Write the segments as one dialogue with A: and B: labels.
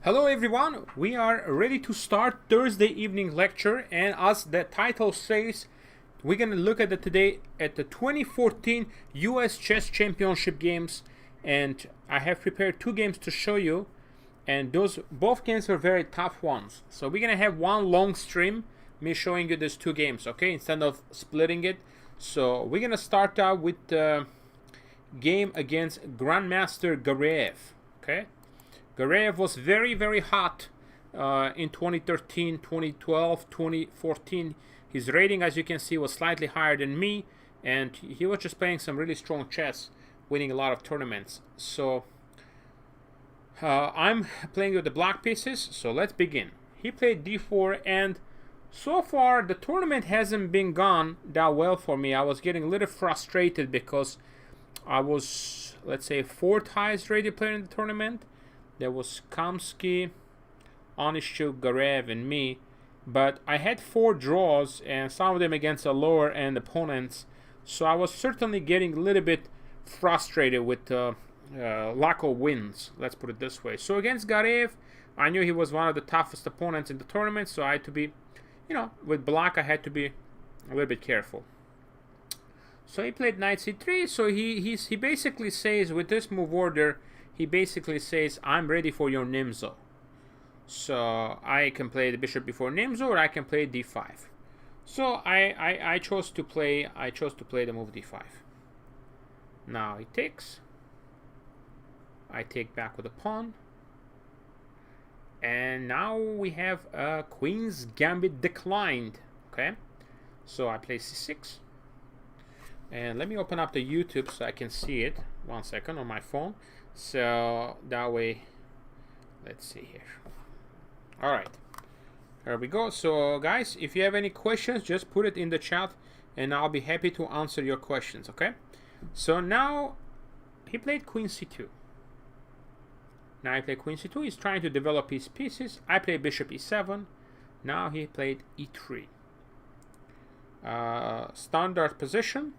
A: Hello everyone, we are ready to start Thursday evening lecture, and as the title says, we're going to look at today at the 2014 US Chess Championship games, and I have prepared two games to show you, and both games are very tough ones. So we're going to have one long stream, me showing you these two games, okay, instead of splitting it. So we're going to start out with the game against Grandmaster Gareyev, okay. Gareyev was very hot in 2013, 2012, 2014. His rating, as you can see, was slightly higher than me, and he was just playing some really strong chess, winning a lot of tournaments. So I'm playing with the black pieces, so let's begin. He played d4, and so far the tournament hasn't been gone that well for me. I was getting a little frustrated because I was, let's say, 4th highest rated player in the tournament. There was Kamsky, Onishchuk, Gareyev, and me. But I had 4 draws, and some of them against the lower end opponents. So I was certainly getting a little bit frustrated with lack of wins. Let's put it this way. So against Gareyev, I knew he was one of the toughest opponents in the tournament. So I had to be, with black, I had to be a little bit careful. So he played knight c3. So he basically says, with this move order, he basically says, I'm ready for your Nimzo. So I can play the bishop before Nimzo, or I can play d5. So I chose to play the move d5. Now he takes. I take back with a pawn. And now we have a Queen's Gambit declined. Okay. So I play c6. And let me open up the YouTube so I can see it. 1 second on my phone. So that way, let's see here. All right, there we go. So guys, if you have any questions, just put it in the chat and I'll be happy to answer your questions. Okay, so now he played queen c2. Now I play queen c2. He's trying to develop his pieces. I play bishop e7. Now he played e3. Standard position.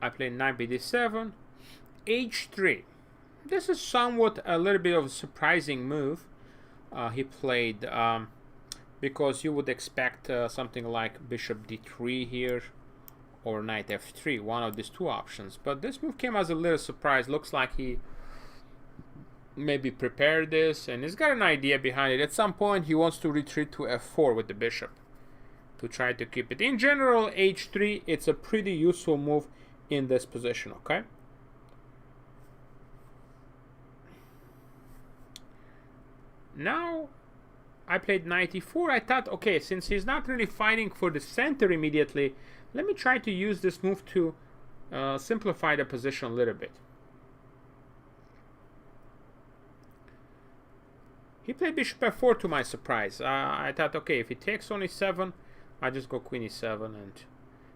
A: I played knight bd7, h3. This is somewhat a little bit of a surprising move he played, because you would expect something like bishop d3 here or knight f3, one of these two options. But this move came as a little surprise. Looks like he maybe prepared this and he's got an idea behind it. At some point he wants to retreat to f4 with the bishop to try to keep it. In general, h3, it's a pretty useful move in this position, okay? Now I played knight e4. I thought, okay, since he's not really fighting for the center immediately, let me try to use this move to simplify the position a little bit. He played bishop f4 to my surprise. I thought, okay, if he takes on e7, I just go queen e7, and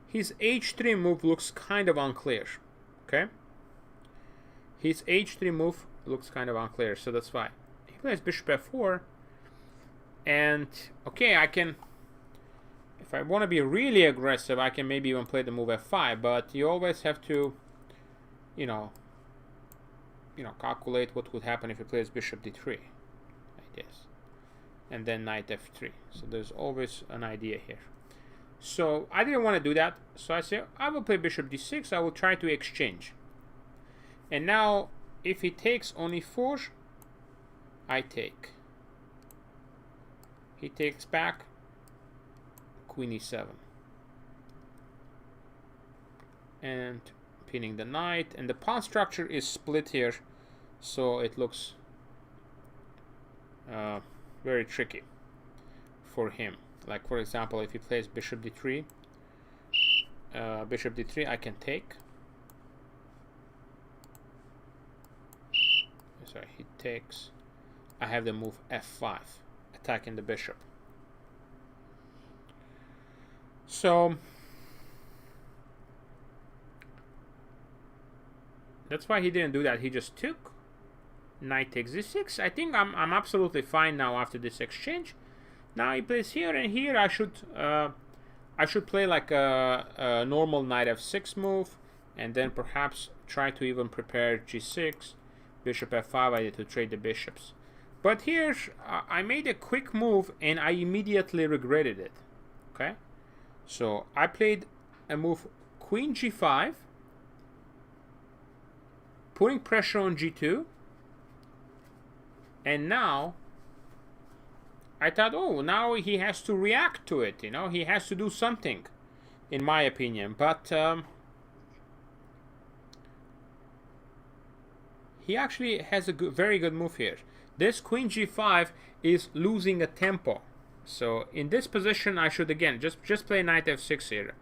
A: his h3 move looks kind of unclear, okay? His h3 move looks kind of unclear, so that's why. He plays bishop f4, and, okay, I can, if I want to be really aggressive, I can maybe even play the move f5, but you always have to, calculate what would happen if he plays bishop d3, like this, and then knight f3. So there's always an idea here. So I didn't want to do that, so I said I will play bishop d6. I will try to exchange. And now if he takes on e4, I take. He takes back, queen e7, and pinning the knight, and the pawn structure is split here, so it looks very tricky for him. Like, for example, if he plays bishop d3, I can take. Sorry, he takes. I have the move f5, attacking the bishop. So that's why he didn't do that. He just took. Knight takes d6. I think I'm absolutely fine now after this exchange. Now he plays here and here. I should play like a normal knight f6 move, and then perhaps try to even prepare g6, Bishop f5, I need to trade the bishops. But here, I made a quick move and I immediately regretted it. Okay? So I played a move Queen g5, putting pressure on g2. And now, I thought, oh, now he has to react to it. You know, he has to do something, in my opinion. But he actually has a very good move here. This Queen g5 is losing a tempo. So in this position, I should again just play Knight f6 here.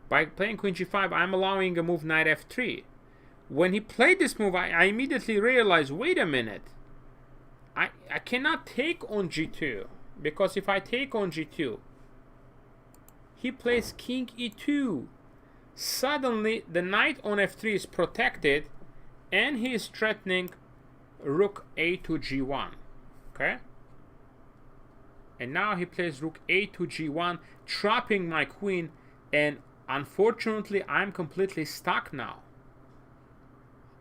A: By playing Queen g5, I'm allowing a move Knight f3. When he played this move, I immediately realized, wait a minute. I cannot take on g2. Because if I take on g2, he plays King e2. Suddenly, the Knight on f3 is protected. And he is threatening Rook a to g1. Okay? And now he plays Rook a to g1, trapping my queen. And unfortunately, I'm completely stuck now.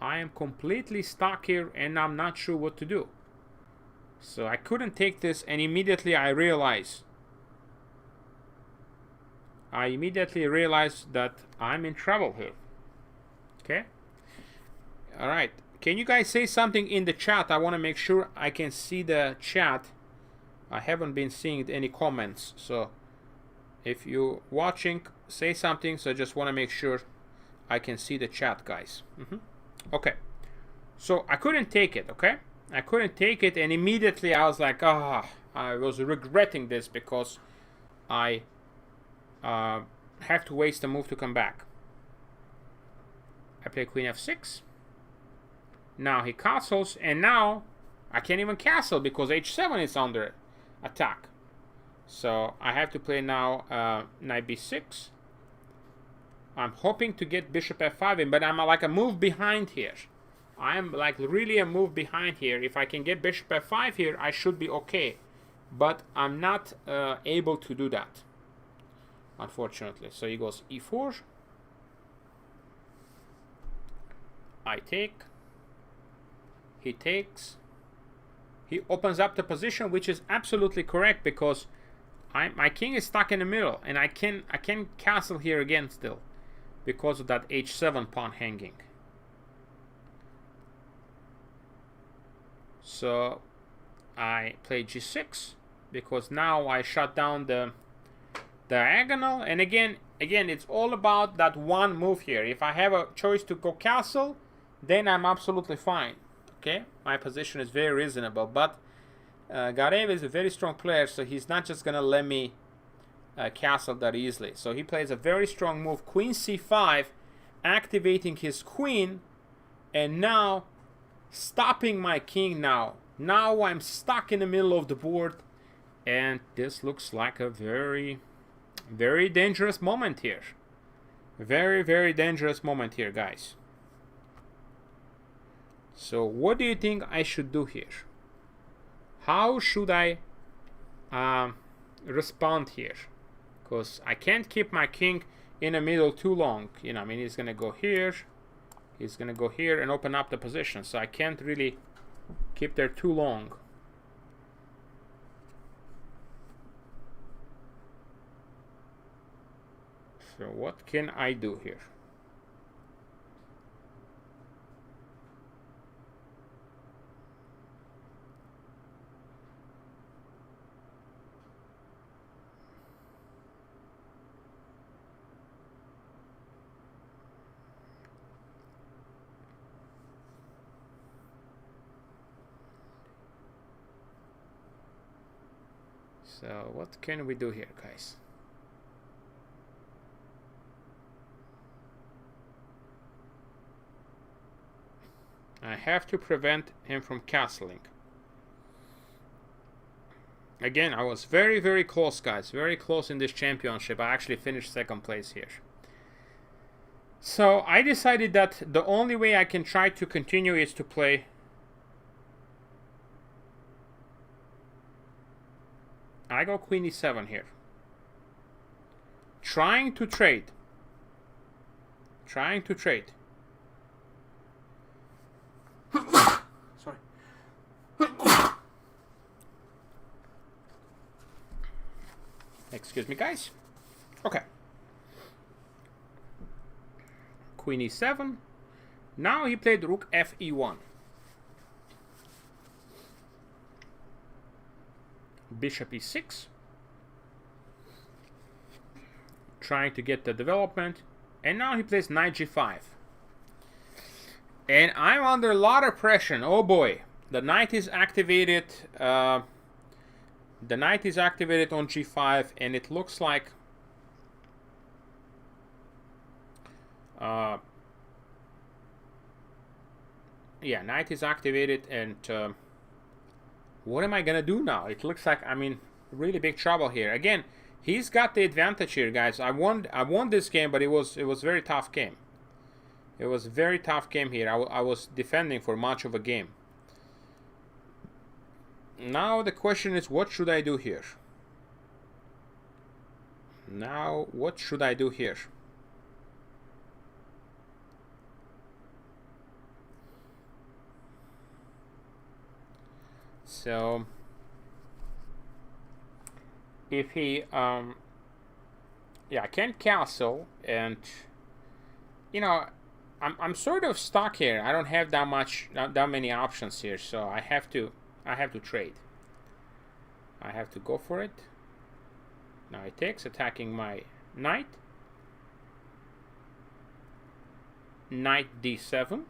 A: I am completely stuck here and I'm not sure what to do. So I couldn't take this, and immediately I realized that I'm in trouble here. Okay? Alright. Can you guys say something in the chat? I want to make sure I can see the chat. I haven't been seeing any comments. So if you're watching, say something. So I just want to make sure I can see the chat, guys. Okay. So I couldn't take it, okay? I couldn't take it, and immediately I was like, I was regretting this because I have to waste a move to come back. I play Queen f6. Now he castles, and now I can't even castle because h7 is under attack. So I have to play now Knight b6. I'm hoping to get Bishop f5 in, but I'm like a move behind here. I'm like really a move behind here. If I can get Bishop f5 here, I should be okay. But I'm not able to do that, unfortunately. So he goes e4. I take. He takes. He opens up the position, which is absolutely correct because my king is stuck in the middle, and I can castle here again still because of that h7 pawn hanging. So I play g6 because now I shut down the diagonal, and again it's all about that one move here. If I have a choice to go castle, then I'm absolutely fine. Okay, my position is very reasonable, but Gareyev is a very strong player, so he's not just gonna let me castle that easily. So he plays a very strong move, Queen c5, activating his queen, and now stopping my king. Now I'm stuck in the middle of the board, and this looks like a very, very dangerous moment here. Very, very dangerous moment here, guys. So what do you think I should do here? How should I respond here? Because I can't keep my king in the middle too long. You know, I mean, he's gonna go here. He's gonna go here and open up the position. So I can't really keep there too long. So what can I do here? So what can we do here, guys? I have to prevent him from castling. Again, I was very, very close, guys. Very close in this championship. I actually finished second place here. So I decided that the only way I can try to continue is to play I go Queen e7 here. Trying to trade. Excuse me, guys. Okay. Queen e7. Now he played rook fe1. Bishop e6. Trying to get the development. And now he plays knight g5. And I'm under a lot of pressure. Oh boy. The knight is activated. The knight is activated on g5. And it looks like... yeah, knight is activated. And what am I going to do now? It looks like I'm in really big trouble here. Again, he's got the advantage here, guys. I won this game, but it was a very tough game. It was a very tough game here. I was defending for much of a game. Now the question is, what should I do here? Now, what should I do here? So, if he, yeah, I can't castle, and, you know, I'm sort of stuck here. I don't have that many options here, so I have to trade. I have to go for it. Now he takes, attacking my knight. Knight d7.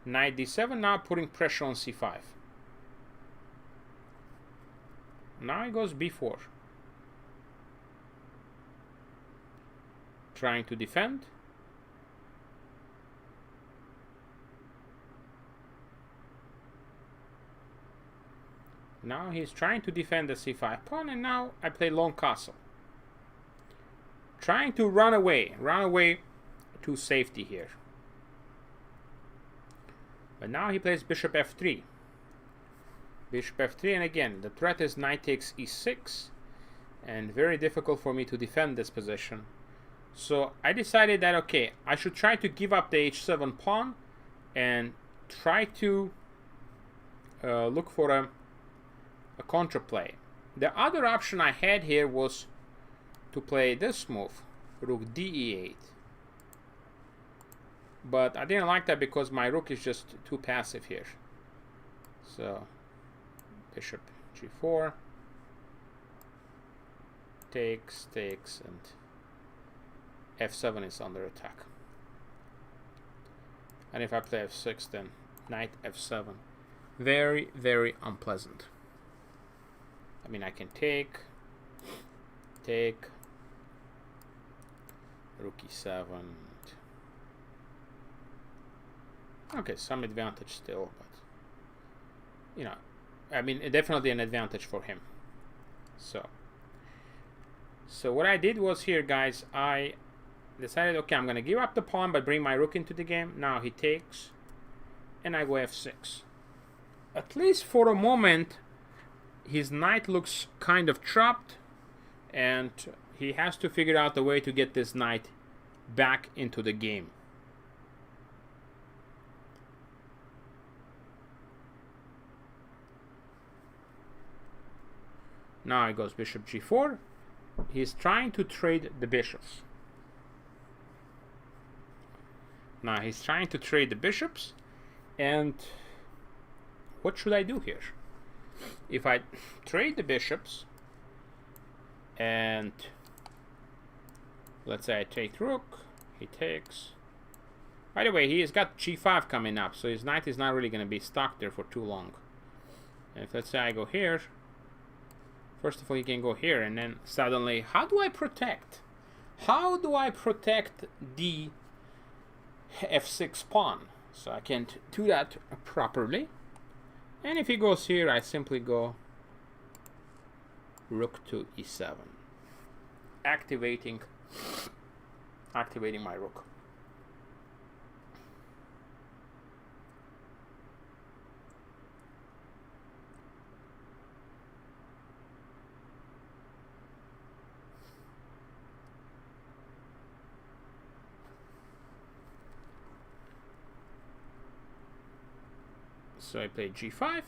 A: Knight d7, now putting pressure on c5. Now he goes b4. Trying to defend. Now he's trying to defend the c5 pawn, and now I play long castle. Trying to run away to safety here. But now he plays bishop f3. Bishop f3, and again, the threat is knight takes e6, and very difficult for me to defend this position. So I decided that, okay, I should try to give up the h7 pawn and try to look for a counterplay. The other option I had here was to play this move, rook d8. But I didn't like that because my rook is just too passive here. So bishop g4, takes, and f7 is under attack. And if I play f6, then knight f7. Very, very unpleasant. I mean, I can take, rook e7. Okay, some advantage still, but, you know, I mean, definitely an advantage for him. So what I did was here, guys, I decided, okay, I'm going to give up the pawn, but bring my rook into the game. Now he takes, and I go f6. At least for a moment, his knight looks kind of trapped, and he has to figure out a way to get this knight back into the game. Now he goes bishop g4. He's trying to trade the bishops. Now he's trying to trade the bishops, and what should I do here? If I trade the bishops, and let's say I take rook, he takes. By the way, he has got g5 coming up, so his knight is not really going to be stuck there for too long. And if, let's say, I go here, first of all, he can go here, and then suddenly, how do I protect? How do I protect the f6 pawn? So I can't do that properly. And if he goes here, I simply go rook to e7, activating my rook. So I played g5.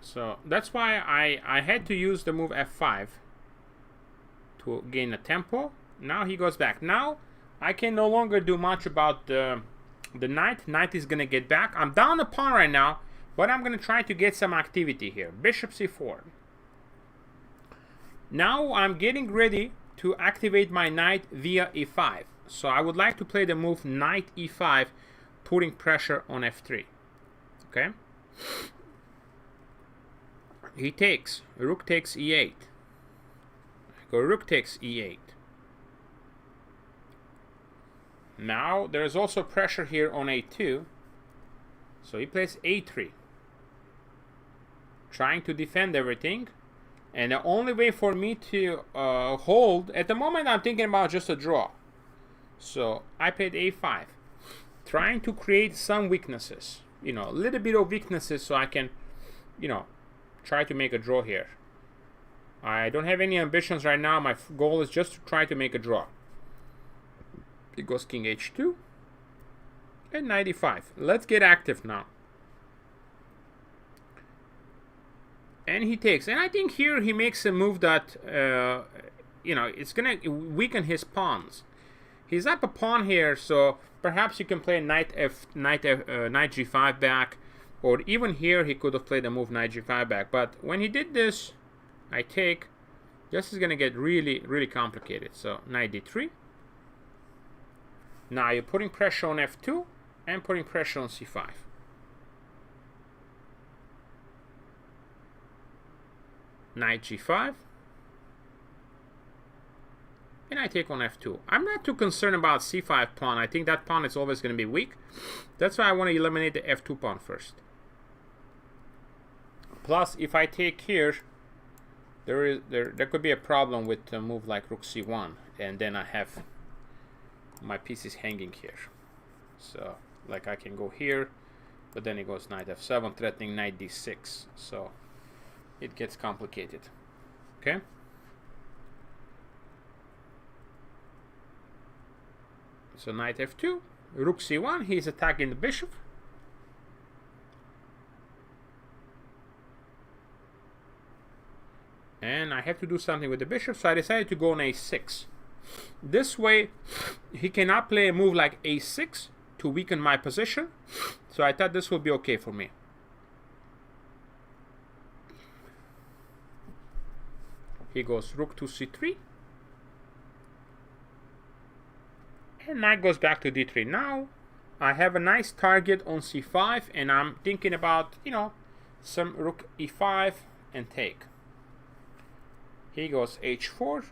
A: So that's why I had to use the move f5 to gain a tempo. Now he goes back. Now I can no longer do much about the knight. Knight is gonna get back. I'm down a pawn right now, but I'm gonna try to get some activity here. Bishop c4. Now I'm getting ready to activate my knight via e5. So I would like to play the move knight e5, putting pressure on f3. Okay. He takes. Rook takes e8. Go rook takes e8. Now there's also pressure here on a2. So he plays a3. Trying to defend everything. And the only way for me to hold, at the moment I'm thinking about just a draw. So I played a5. Trying to create some weaknesses. You know, a little bit of weaknesses so I can, you know, try to make a draw here. I don't have any ambitions right now. My goal is just to try to make a draw. It goes king h2 and knight e5. Let's get active now. And he takes. And I think here he makes a move that, you know, it's going to weaken his pawns. He's up a pawn here, so perhaps you can play knight g5 back. Or even here he could have played the move knight g5 back. But when he did this, I take. This is going to get really, really complicated. So knight d3. Now you're putting pressure on f2 and putting pressure on c5. Knight g5. And I take on f2. I'm not too concerned about c5 pawn. I think that pawn is always going to be weak. That's why I want to eliminate the f2 pawn first. Plus, if I take here, there could be a problem with a move like rook c1, and then I have my pieces hanging here. So, like I can go here, but then it goes knight f7, threatening knight d6. So, it gets complicated. Okay. So knight f2, rook c1. He's attacking the bishop. And I have to do something with the bishop, so I decided to go on a6. This way, he cannot play a move like a6 to weaken my position. So I thought this would be okay for me. He goes rook to c3. And knight goes back to d3. Now, I have a nice target on c5, and I'm thinking about, you know, some rook e5 and take. He goes h4,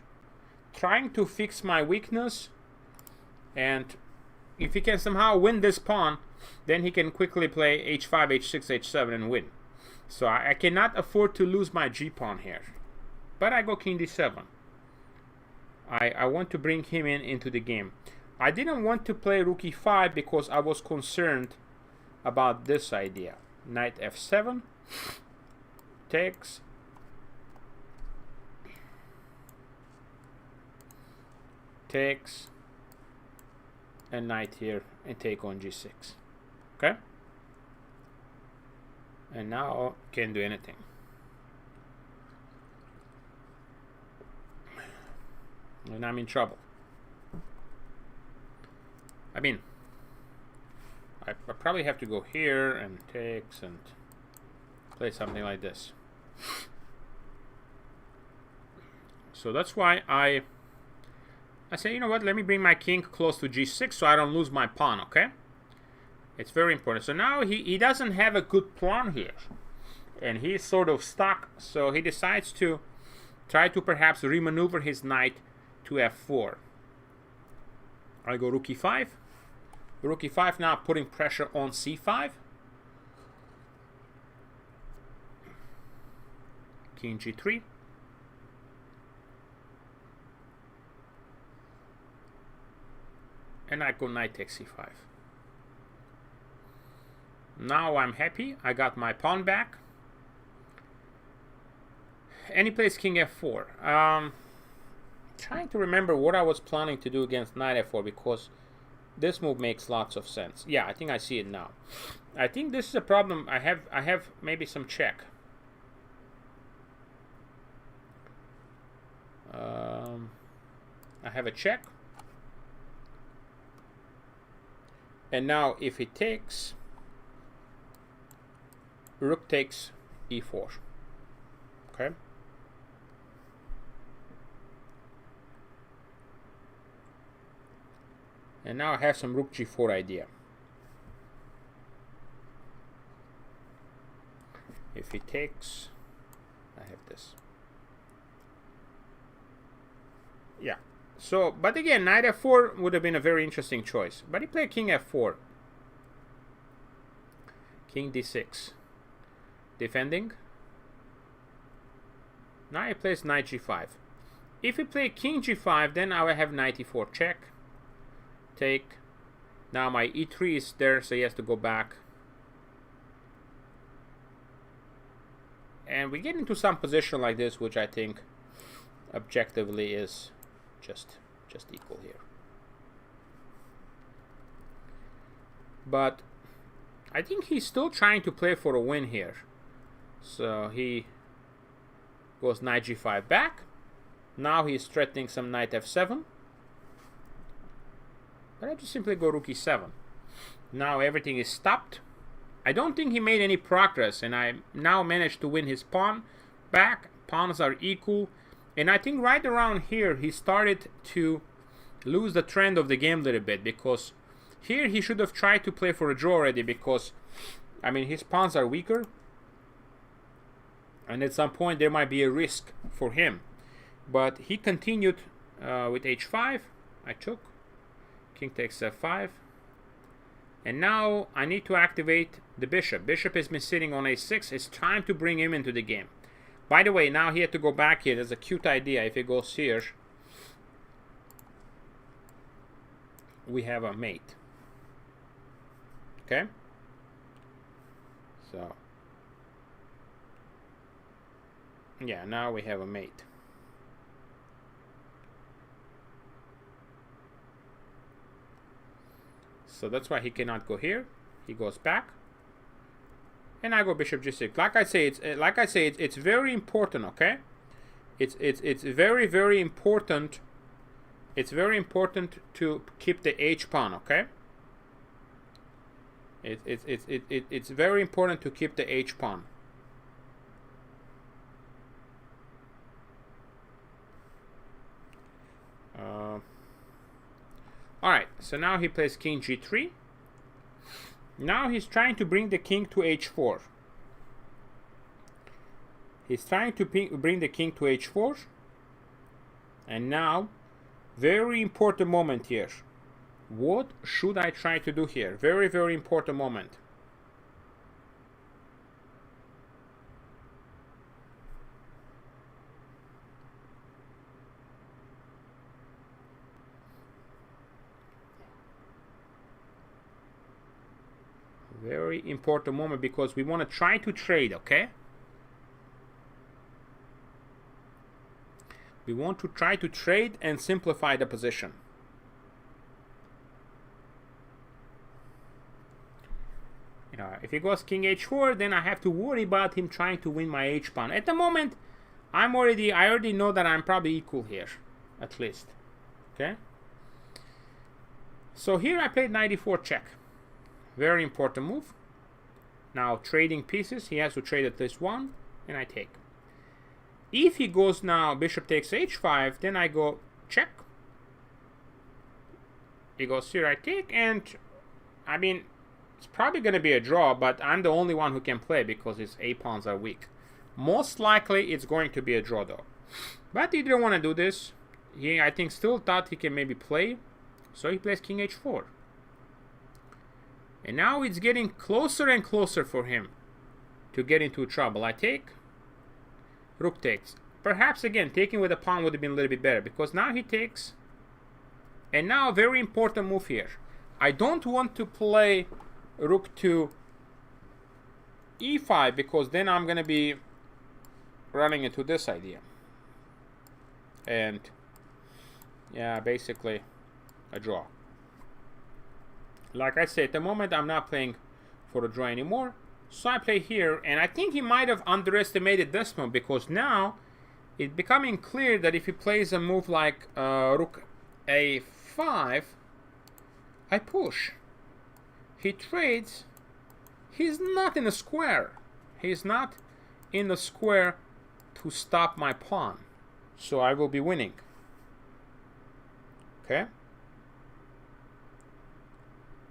A: trying to fix my weakness, and if he can somehow win this pawn, then he can quickly play h5, h6, h7 and win. So I cannot afford to lose my g-pawn here. But I go king d7. I want to bring him into the game. I didn't want to play rook e5 because I was concerned about this idea. Knight f7 takes. Takes. And knight here and take on g6. Okay? And now can't do anything. And I'm in trouble. I mean, I probably have to go here and takes and play something like this. So that's why I say, you know what, let me bring my king close to g6 so I don't lose my pawn, okay? It's very important. So now he doesn't have a good pawn here. And he's sort of stuck. So he decides to try to perhaps remaneuver his knight to f4. I go rook e5. Rook e5 now putting pressure on c5. King g3. And I go knight takes c5. Now I'm happy. I got my pawn back. And he plays king f4. Trying to remember what I was planning to do against knight f4, because This move makes lots of sense. Yeah, I think I see it now. I think this is a problem. I have maybe some check. I have a check. And now if he takes, rook takes e4. Okay. And now I have some rook g4 idea. If he takes, I have this. Yeah. So, but again, knight f4 would have been a very interesting choice. But he played king f4. King d6. Defending. Now he plays knight g5. If he play king g5, then I will have knight e4 check. Take. Now my e3 is there, so he has to go back. And we get into some position like this, which I think objectively is just equal here. But I think he's still trying to play for a win here. So he goes knight g5 back. Now he's threatening some knight f7. But I just simply go rook e7. Now everything is stopped. I don't think he made any progress, and I now managed to win his pawn back. Pawns are equal. And I think right around here he started to lose the trend of the game a little bit, because here he should have tried to play for a draw already, because I mean his pawns are weaker, and at some point there might be a risk for him. But he continued with h5. I took. King takes f5. And now I need to activate the bishop. Bishop has been sitting on a6. It's time to bring him into the game. By the way, now he had to go back here. There's a cute idea. If he goes here, we have a mate. Okay? So, yeah, now we have a mate. So that's why he cannot go here. He goes back. And I go bishop g6. Like I say, it's very important, okay? It's very important. It's very important to keep the h pawn, okay? It's very important to keep the h pawn. Alright, so now he plays king g3. Now he's trying to bring the king to h4. He's trying to bring the king to h4. And now, very important moment here. What should I try to do here? Very, very important moment. Very important moment, because we want to try to trade, okay? We want to try to trade and simplify the position. You know, if he goes king h4, then I have to worry about him trying to win my h pawn. At the moment, I already know that I'm probably equal here, at least. Okay? So here I played knight e4 check. Very important move. Now trading pieces, he has to trade at least one, and I take. If he goes now bishop takes h5, then I go check. He goes here, I take, and I mean, it's probably going to be a draw, but I'm the only one who can play because his a pawns are weak. Most likely it's going to be a draw though. But he didn't want to do this. He, I think, still thought he can maybe play, so he plays king h4. And now it's getting closer and closer for him to get into trouble. I take. Rook takes. Perhaps again, taking with a pawn would have been a little bit better, because now he takes. And now a very important move here. I don't want to play rook to e5, because then I'm going to be running into this idea. And yeah, basically a draw. like I said, at the moment I'm not playing for a draw anymore. So I play here, and I think he might have underestimated this move, because now it's becoming clear that if he plays a move like Rook A5, I push. He trades. He's not in a square. He's not in the square to stop my pawn. So I will be winning. Okay?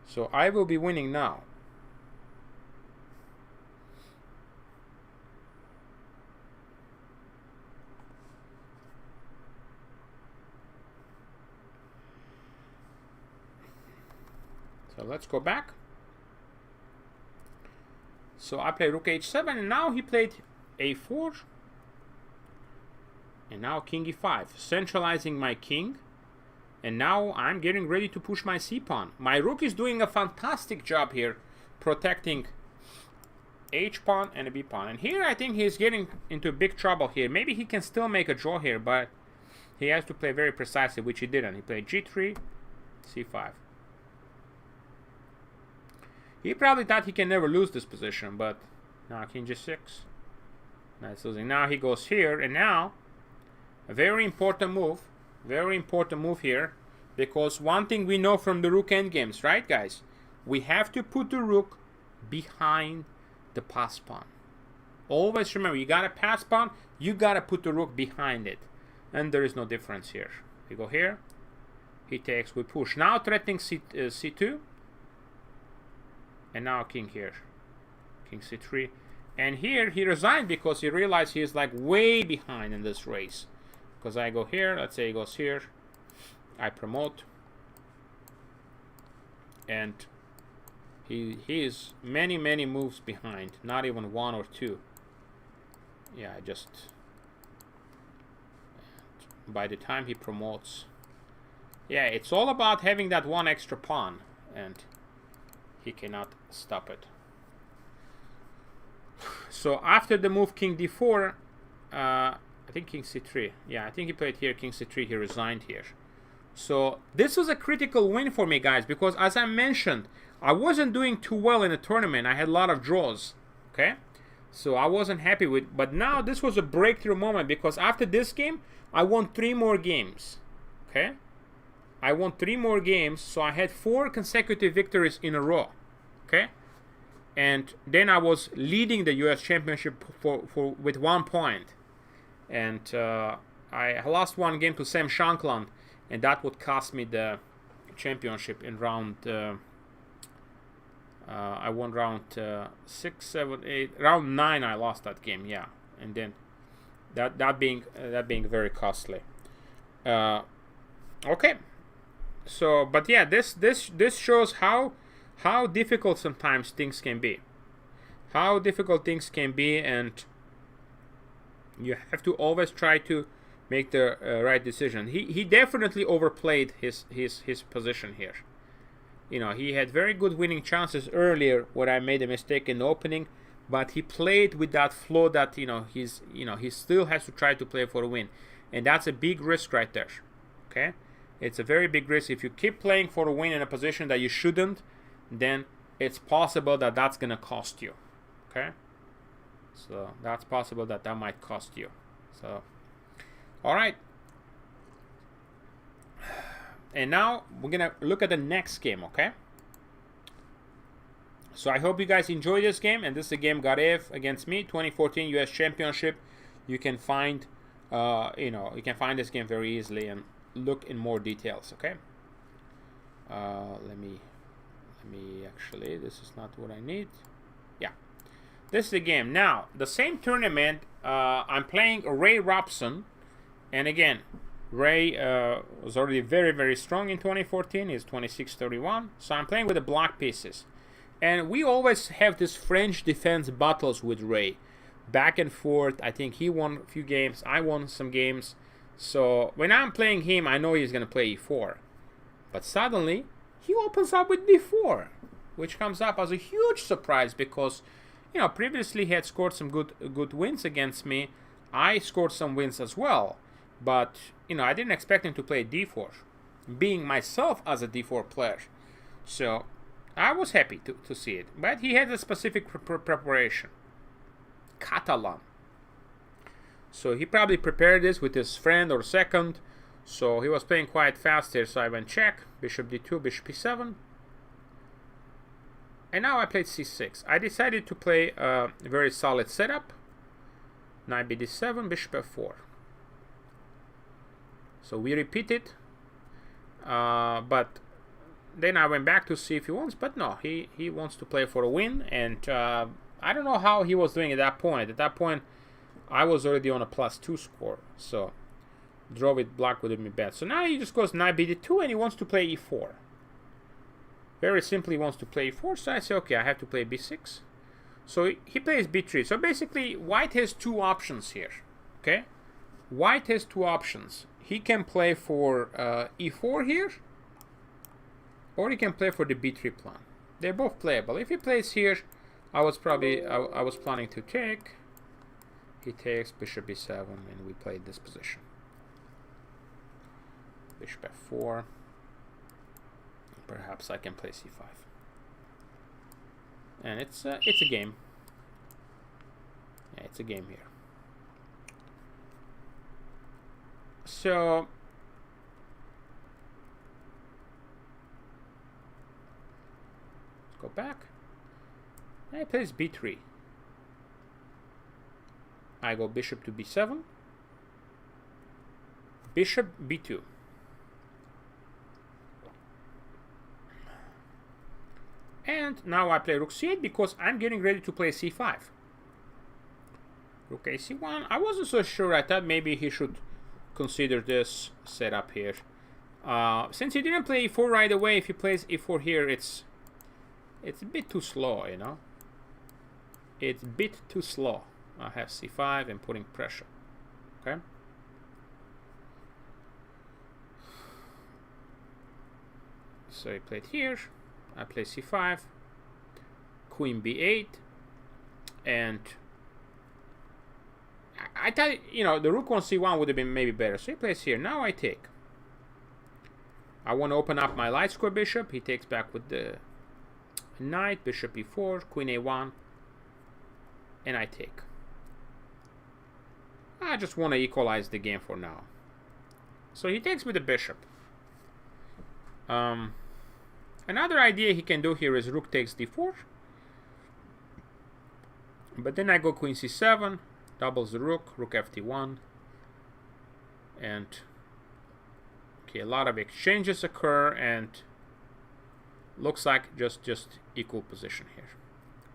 A: So I will be winning now. So let's go back. So I played Rook H7, and now he played A4. And now King E5, centralizing my king. And now I'm getting ready to push my C-pawn. My rook is doing a fantastic job here, protecting H-pawn and a B-pawn. And here I think he's getting into big trouble here. Maybe he can still make a draw here, but he has to play very precisely, which he didn't. He played G3, C5. He probably thought he can never lose this position, but now King G6. That's losing. Now he goes here, and now a very important move. Very important move here, because one thing we know from the rook endgames, right, guys? We have to put the rook behind the pass pawn. Always remember, you got a pass pawn, you got to put the rook behind it. And there is no difference here. We go here, he takes, we push. Now threatening C2. And now king here. King C3. And here he resigned because he realized he is like way behind in this race. Because I go here, let's say he goes here, I promote, and he is many moves behind, not even one or two. Yeah, I just, by the time he promotes, yeah, it's all about having that one extra pawn, and he cannot stop it. So after the move King D4, I think King C3. Yeah, I think he played here, King C3, he resigned here. So this was a critical win for me, guys, because as I mentioned, I wasn't doing too well in the tournament. I had a lot of draws, okay? So I wasn't happy with, but now this was a breakthrough moment, because after this game, I won 3 more games, okay? I won 3 more games, so I had 4 consecutive victories in a row, okay? And then I was leading the US Championship with 1 point. And I lost 1 game to Sam Shankland, and that would cost me the championship in round. I won round 6, 7, 8, round 9. I lost that game, yeah, and then that being very costly. Okay, so but yeah, this shows how difficult sometimes things can be. How difficult things can be, and you have to always try to make the right decision. He definitely overplayed his position here. You know, he had very good winning chances earlier when I made a mistake in the opening, but he played with that flow that he still has to try to play for a win, and that's a big risk right there. Okay, it's a very big risk. If you keep playing for a win in a position that you shouldn't, then it's possible that that's gonna cost you. Okay. So that's possible that might cost you. So, all right. And now we're gonna look at the next game, okay? So I hope you guys enjoy this game. And this is a game Gareyev against me, 2014 US Championship. You can find, you can find this game very easily and look in more details, okay? Let me actually. This is not what I need. Yeah. This is the game. Now, the same tournament, I'm playing Ray Robson. And again, Ray was already very strong in 2014. He's 26-31. So I'm playing with the black pieces. And we always have this French defense battles with Ray. Back and forth. I think he won a few games. I won some games. So when I'm playing him, I know he's going to play E4. But suddenly, he opens up with D4. Which comes up as a huge surprise because previously he had scored some good wins against me. I scored some wins as well, but I didn't expect him to play D4, being myself as a D4 player. So I was happy to see it. But he had a specific preparation. Catalan. So he probably prepared this with his friend or second. So he was playing quite fast here. So I went check. Bishop d2, bishop e7. And now I played c6. I decided to play a very solid setup. Knight bd7, bishop f4. So we repeat it. But then I went back to see if he wants. But no, he wants to play for a win. And I don't know how he was doing at that point. At that point, I was already on a +2 score. So draw with black would have been bad. So now he just goes knight bd2 and he wants to play e4. Very simply wants to play e4. So I say, okay, I have to play b6. So he plays b3. So basically, white has two options here. Okay? White has two options. He can play for e4 here, or he can play for the b3 pawn. They're both playable. If he plays here, I was planning to take. He takes bishop b7, and we played this position. Bishop f4. Perhaps I can play c5. And it's a game. Yeah, it's a game here. So let's go back. And he plays b3. I go bishop to b7. Bishop b2. And now I play rook c8 because I'm getting ready to play c5. Rook ac1. I wasn't so sure. I thought maybe he should consider this setup here. Since he didn't play e4 right away, if he plays e4 here, it's a bit too slow, you know. It's a bit too slow. I have c5 and putting pressure. Okay. So he played here. I play c5, queen b8, and I thought, you know, the rook on c1 would have been maybe better. So he plays here. Now I take. I want to open up my light square bishop. He takes back with the knight, bishop e4, queen a1, and I take. I just want to equalize the game for now. So he takes with the bishop. Another idea he can do here is rook takes d4. But then I go queen c7, doubles the rook, rook ft1. And okay, a lot of exchanges occur, and looks like just equal position here.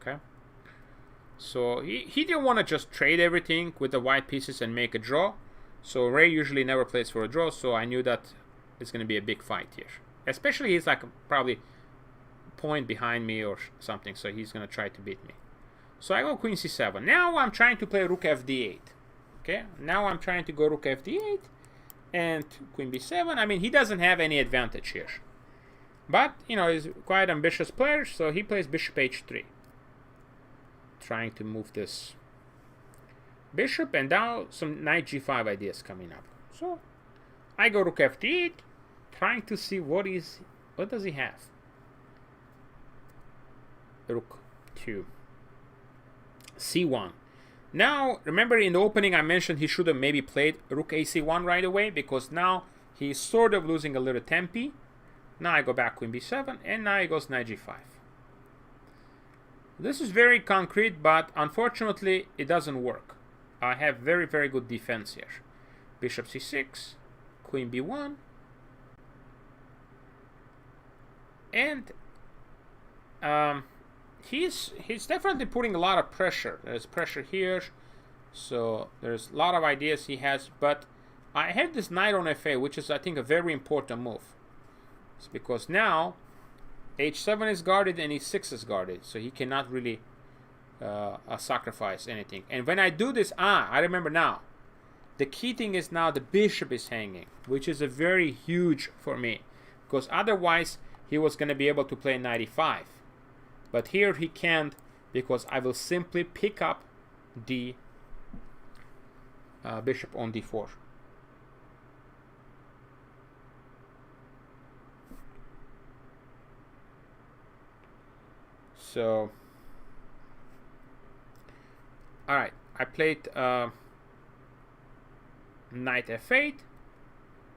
A: Okay. So he didn't want to just trade everything with the white pieces and make a draw. So Ray usually never plays for a draw, so I knew that it's going to be a big fight here. Especially he's like probably point behind me or something, so he's going to try to beat me. So I go queen c7. Now I'm trying to play rook fd8. Okay, now I'm trying to go rook fd8 and queen b7. I mean, he doesn't have any advantage here. But, you know, he's quite ambitious player, so he plays bishop h3. Trying to move this bishop, and now some knight g5 ideas coming up. So I go rook f8, trying to see what does he have. Rook 2, c1. Now remember, in the opening I mentioned he should have maybe played rook ac1 right away, because now he's sort of losing a little tempi. Now I go back queen b7, and now he goes knight g5. This is very concrete, but unfortunately it doesn't work. I have very, very good defense here. Bishop c6, queen b1, and he's definitely putting a lot of pressure. There's pressure here, so there's a lot of ideas he has. But I have this knight on f8, which is, I think, a very important move. It's because now h7 is guarded and e6 is guarded, so he cannot really sacrifice anything. And when I do this, I remember now. The key thing is now the bishop is hanging, which is a very huge for me, because otherwise he was going to be able to play knight e5. But here he can't, because I will simply pick up the bishop on d4. So, all right, I played knight f8,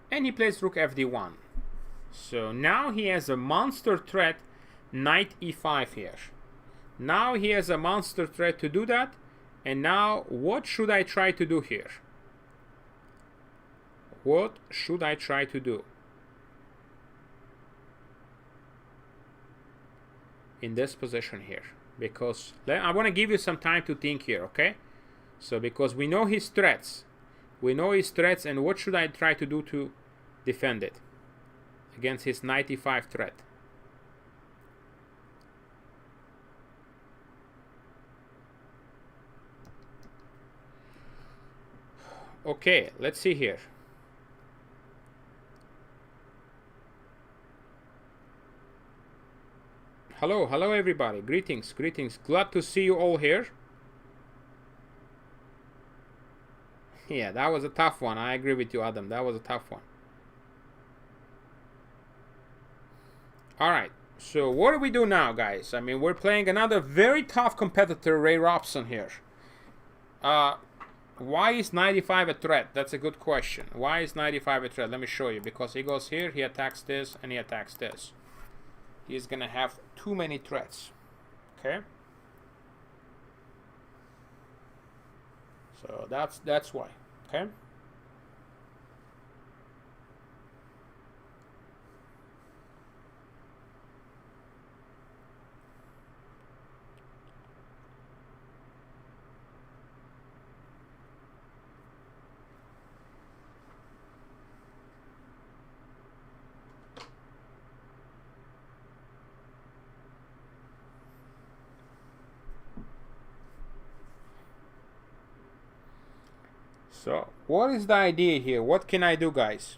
A: and he plays rook fd1. So now he has a monster threat, knight e5 here. Now he has a monster threat to do that. And now what should I try to do here? What should I try to do? In this position here. Because I want to give you some time to think here, okay? So because we know his threats. We know his threats, and what should I try to do to defend it against his knight e5 threat? Okay, let's see here. Hello everybody. Greetings. Glad to see you all here. Yeah, that was a tough one. I agree with you, Adam. That was a tough one. All right. So what do we do now, guys? I mean, we're playing another very tough competitor, Ray Robson here. Why is 95 a threat? That's a good question. Why is 95 a threat? Let me show you. Because he goes here, he attacks this, and he attacks this. He's gonna have too many threats. Okay. So that's why. Okay. So, what is the idea here? What can I do, guys?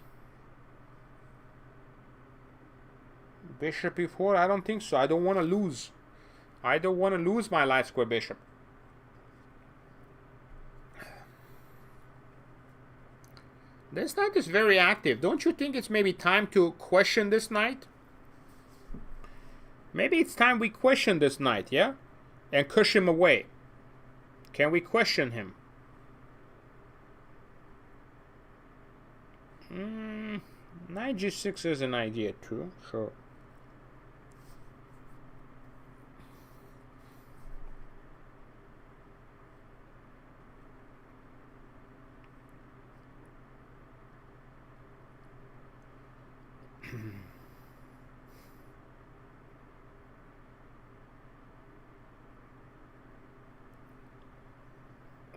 A: Bishop e4? I don't think so. I don't want to lose. I don't want to lose my light square bishop. This knight is very active. Don't you think it's maybe time to question this knight? Maybe it's time we question this knight, yeah? And push him away. Can we question him? Knight g6 is an idea too, sure.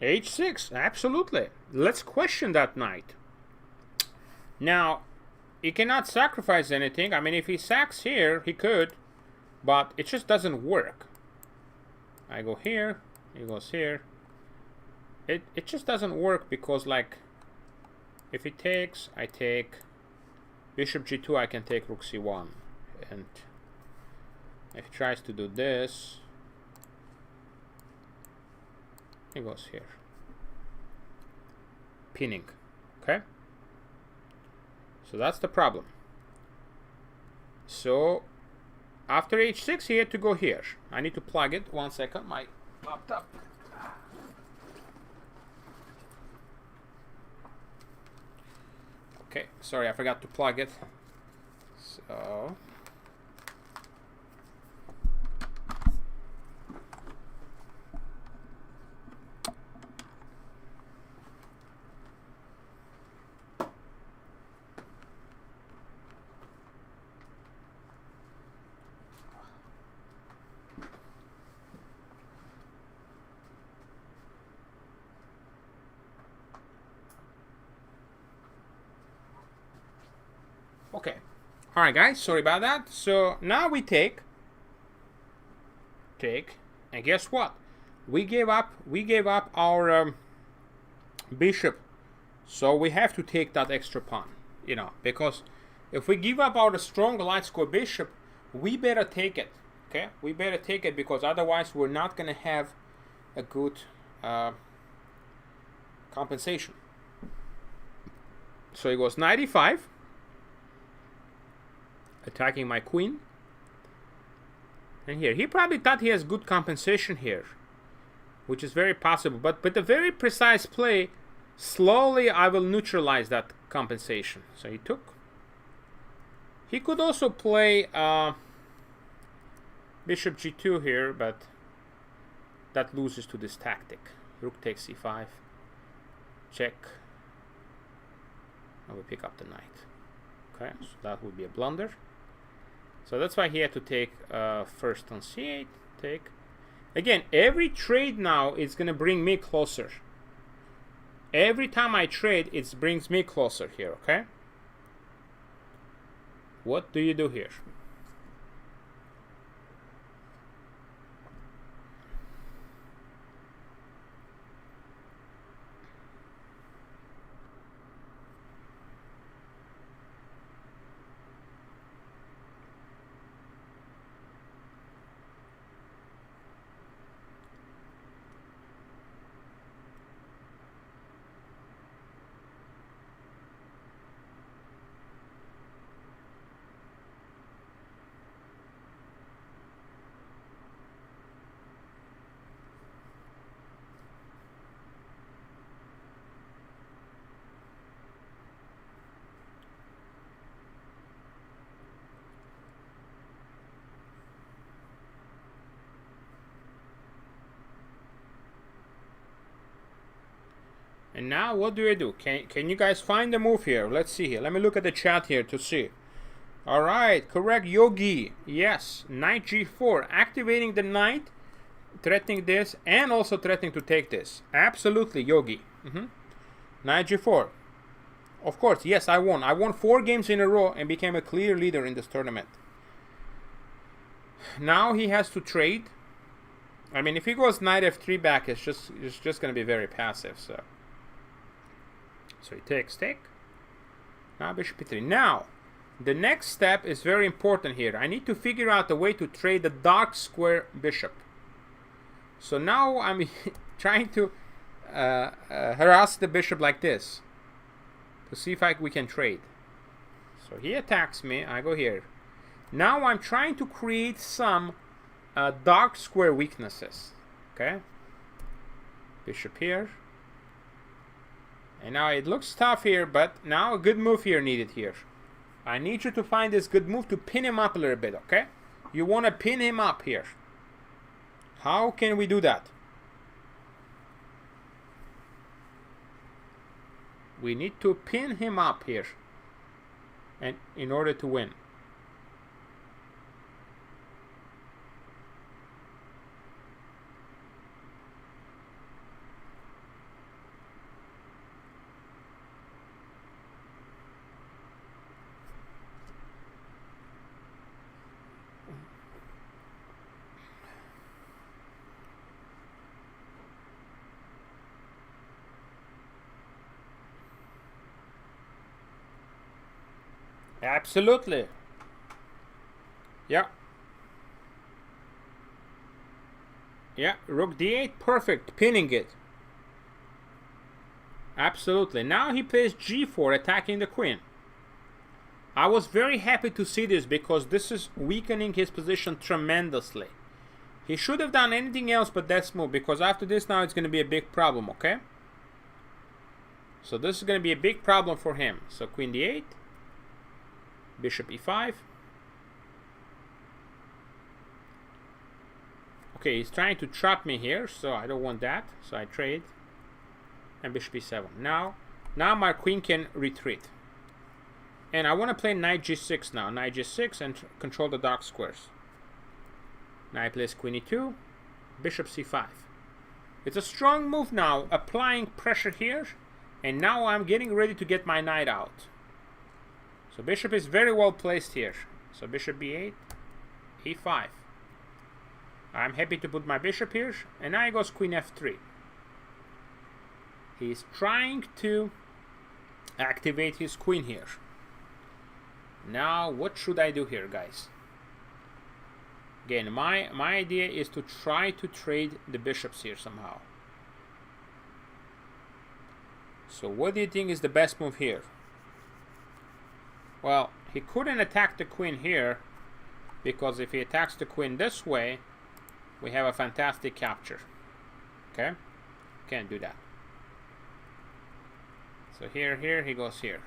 A: h6, absolutely. Let's question that knight. Now, he cannot sacrifice anything. I mean, if he sacks here, he could, but it just doesn't work. I go here, he goes here. It just doesn't work because, like, if he takes, I take bishop g2, I can take rook c1. And if he tries to do this, he goes here. Pinning, okay? So that's the problem. So after h6, he had to go here. I need to plug it. 1 second, my laptop. Okay, sorry, I forgot to plug it. So okay. All right, guys. Sorry about that. So now we take, and guess what? We gave up our bishop, so we have to take that extra pawn. You know, because if we give up our strong light square bishop, we better take it. Okay, we better take it because otherwise we're not gonna have a good compensation. So he goes 95. Attacking my queen. And here, he probably thought he has good compensation here, which is very possible. But with a very precise play, slowly I will neutralize that compensation. So he took. He could also play bishop g2 here, but that loses to this tactic. Rook takes c5. Check. And we pick up the knight. Okay, so that would be a blunder. So that's why he had to take first on c8. Take. Again, every trade now is going to bring me closer. Every time I trade, it brings me closer here, okay? What do you do here? And now what do I do? Can you guys find the move here? Let's see here. Let me look at the chat here to see. Alright, correct, Yogi. Yes, knight g4. Activating the knight, threatening this, and also threatening to take this. Absolutely, Yogi. Knight g4. Of course, yes, I won. I won 4 games in a row and became a clear leader in this tournament. Now he has to trade. I mean, if he goes knight f3 back, it's just going to be very passive, so he takes, take. Now bishop e3. Now, the next step is very important here. I need to figure out a way to trade the dark square bishop. So now I'm trying to harass the bishop like this to see if we can trade. So he attacks me. I go here. Now I'm trying to create some dark square weaknesses. Okay. Bishop here. And now it looks tough here, but now a good move here needed here. I need you to find this good move to pin him up a little bit, okay? You want to pin him up here. How can we do that? We need to pin him up here, and in order to win. Absolutely. Yeah. Yeah, rook d8, perfect, pinning it. Absolutely. Now he plays g4, attacking the queen. I was very happy to see this because this is weakening his position tremendously. He should have done anything else but that move, because after this now it's going to be a big problem, okay? So this is going to be a big problem for him. So queen d8. Bishop e5. Okay, he's trying to trap me here, so I don't want that. So I trade. And bishop e7. Now my queen can retreat. And I want to play knight g6 now. Knight g6 and control the dark squares. Knight plays queen e2. Bishop c5. It's a strong move now, applying pressure here. And now I'm getting ready to get my knight out. So bishop is very well placed here. So bishop b8, e5. I'm happy to put my bishop here. And now he goes queen f3. He's trying to activate his queen here. Now what should I do here, guys? Again, my idea is to try to trade the bishops here somehow. So what do you think is the best move here? Well, he couldn't attack the queen here, because if he attacks the queen this way, we have a fantastic capture. Okay? Can't do that. So here, he goes here.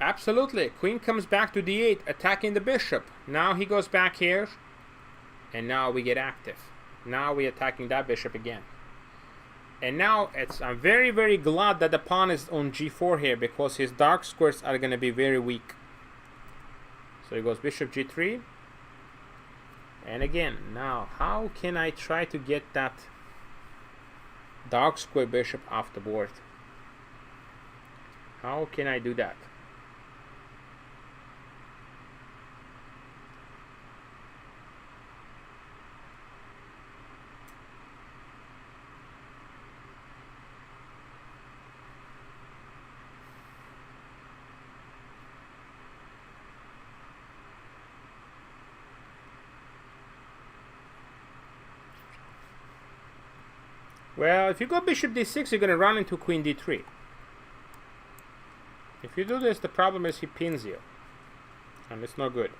A: Absolutely. Queen comes back to d8, attacking the bishop. Now he goes back here, and now we get active. Now we're attacking that bishop again. And now I'm very, very glad that the pawn is on g4 here, because his dark squares are going to be very weak. So he goes bishop g3. And again, now how can I try to get that dark square bishop off the board? How can I do that? Well, if you go bishop d6, you're going to run into queen d3. If you do this, the problem is he pins you, and it's not good.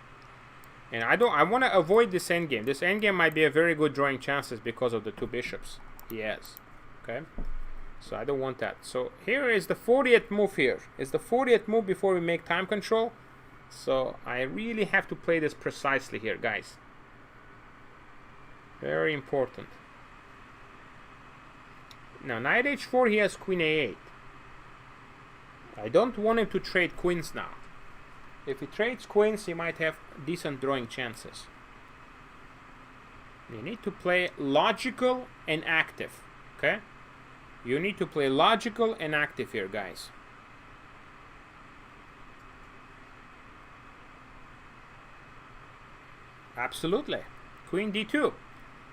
A: And I want to avoid this endgame. This endgame might be a very good drawing chances because of the two bishops he has. Okay, so I don't want that. So here is the 40th move. Here is the 40th move before we make time control. So I really have to play this precisely here, guys. Very important. Now knight h4, he has queen a8. I don't want him to trade queens now. If he trades queens, he might have decent drawing chances. You need to play logical and active. Okay? You need to play logical and active here, guys. Absolutely. Queen d2.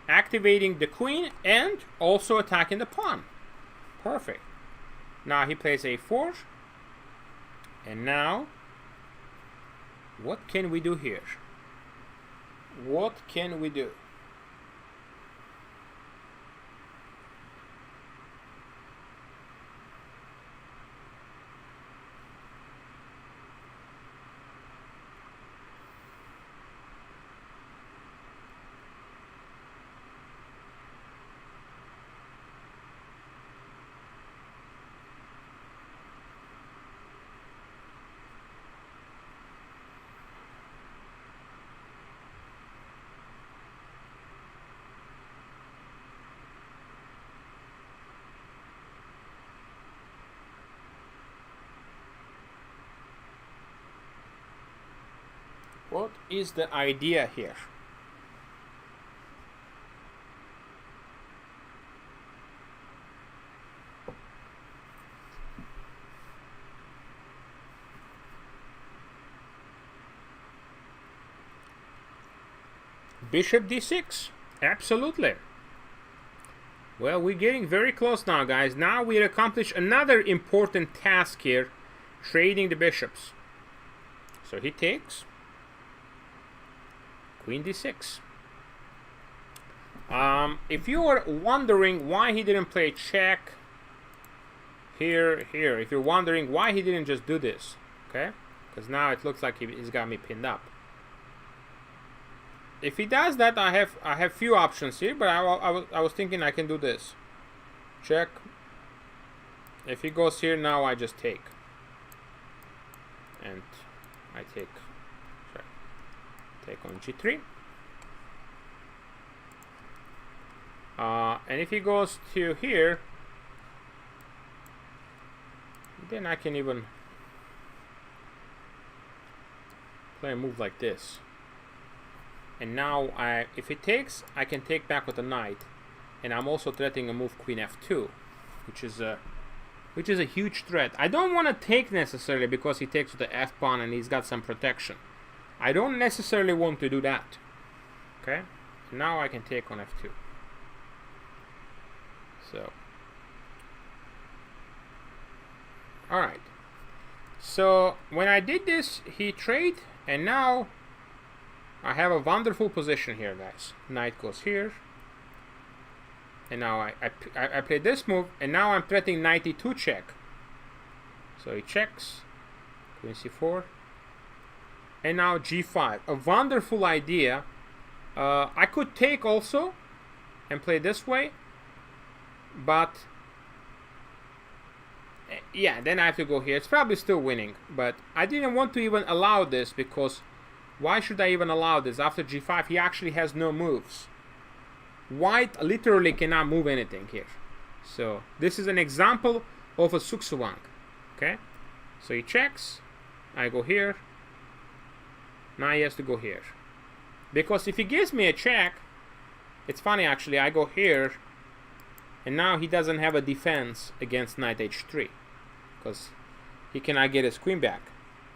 A: Activating the queen and also attacking the pawn. Perfect. Now he plays a4. And now, what can we do here? What can we do? What is the idea here? Bishop d6. Absolutely. Well, we're getting very close now, guys. Now we accomplish another important task here, trading the bishops. So he takes queen d6. If you are wondering why he didn't play check here, if you're wondering why he didn't just do this, okay? Because now it looks like he's got me pinned up. If he does that, I have few options here, but I was thinking I can do this. Check. If he goes here now, I just take, and I take. Take on g3. And if he goes to here, then I can even play a move like this. And now, if he takes, I can take back with a knight. And I'm also threatening a move queen f2, which is which is a huge threat. I don't want to take necessarily because he takes the f pawn and he's got some protection. I don't necessarily want to do that. Okay, now I can take on f2. So, all right. So when I did this, he trade, and now I have a wonderful position here, guys. Knight goes here, and now I play this move, and now I'm threatening knight e2 check. So he checks, queen c4, and now g5. A wonderful idea. I could take also and play this way, but yeah, then I have to go here. It's probably still winning, but I didn't want to even allow this, because why should I even allow this? After g5, he actually has no moves. White literally cannot move anything here. So this is an example of a suksewang. Okay, so he checks, I go here, now he has to go here, because if he gives me a check, it's funny actually, I go here, and now he doesn't have a defense against knight h3, because he cannot get his queen back.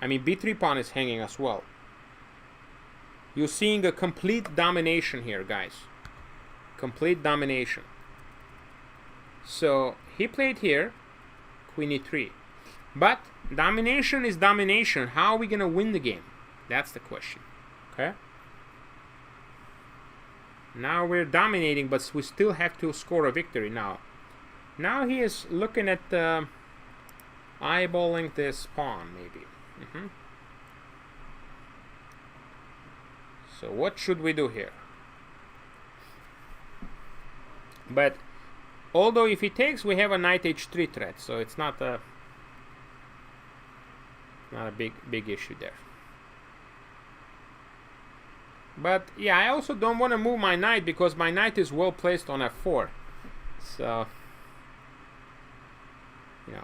A: I mean, b3 pawn is hanging as well. You're seeing a complete domination here, guys. Complete domination. So he played here, queen e3. But domination is domination. How are we going to win the game? That's the question. Okay? Now we're dominating, but we still have to score a victory now. Now he is looking at eyeballing this pawn, maybe. So what should we do here? But although if he takes, we have a knight h3 threat, so it's not a big issue there. But yeah, I also don't want to move my knight, because my knight is well placed on f4. So, you know,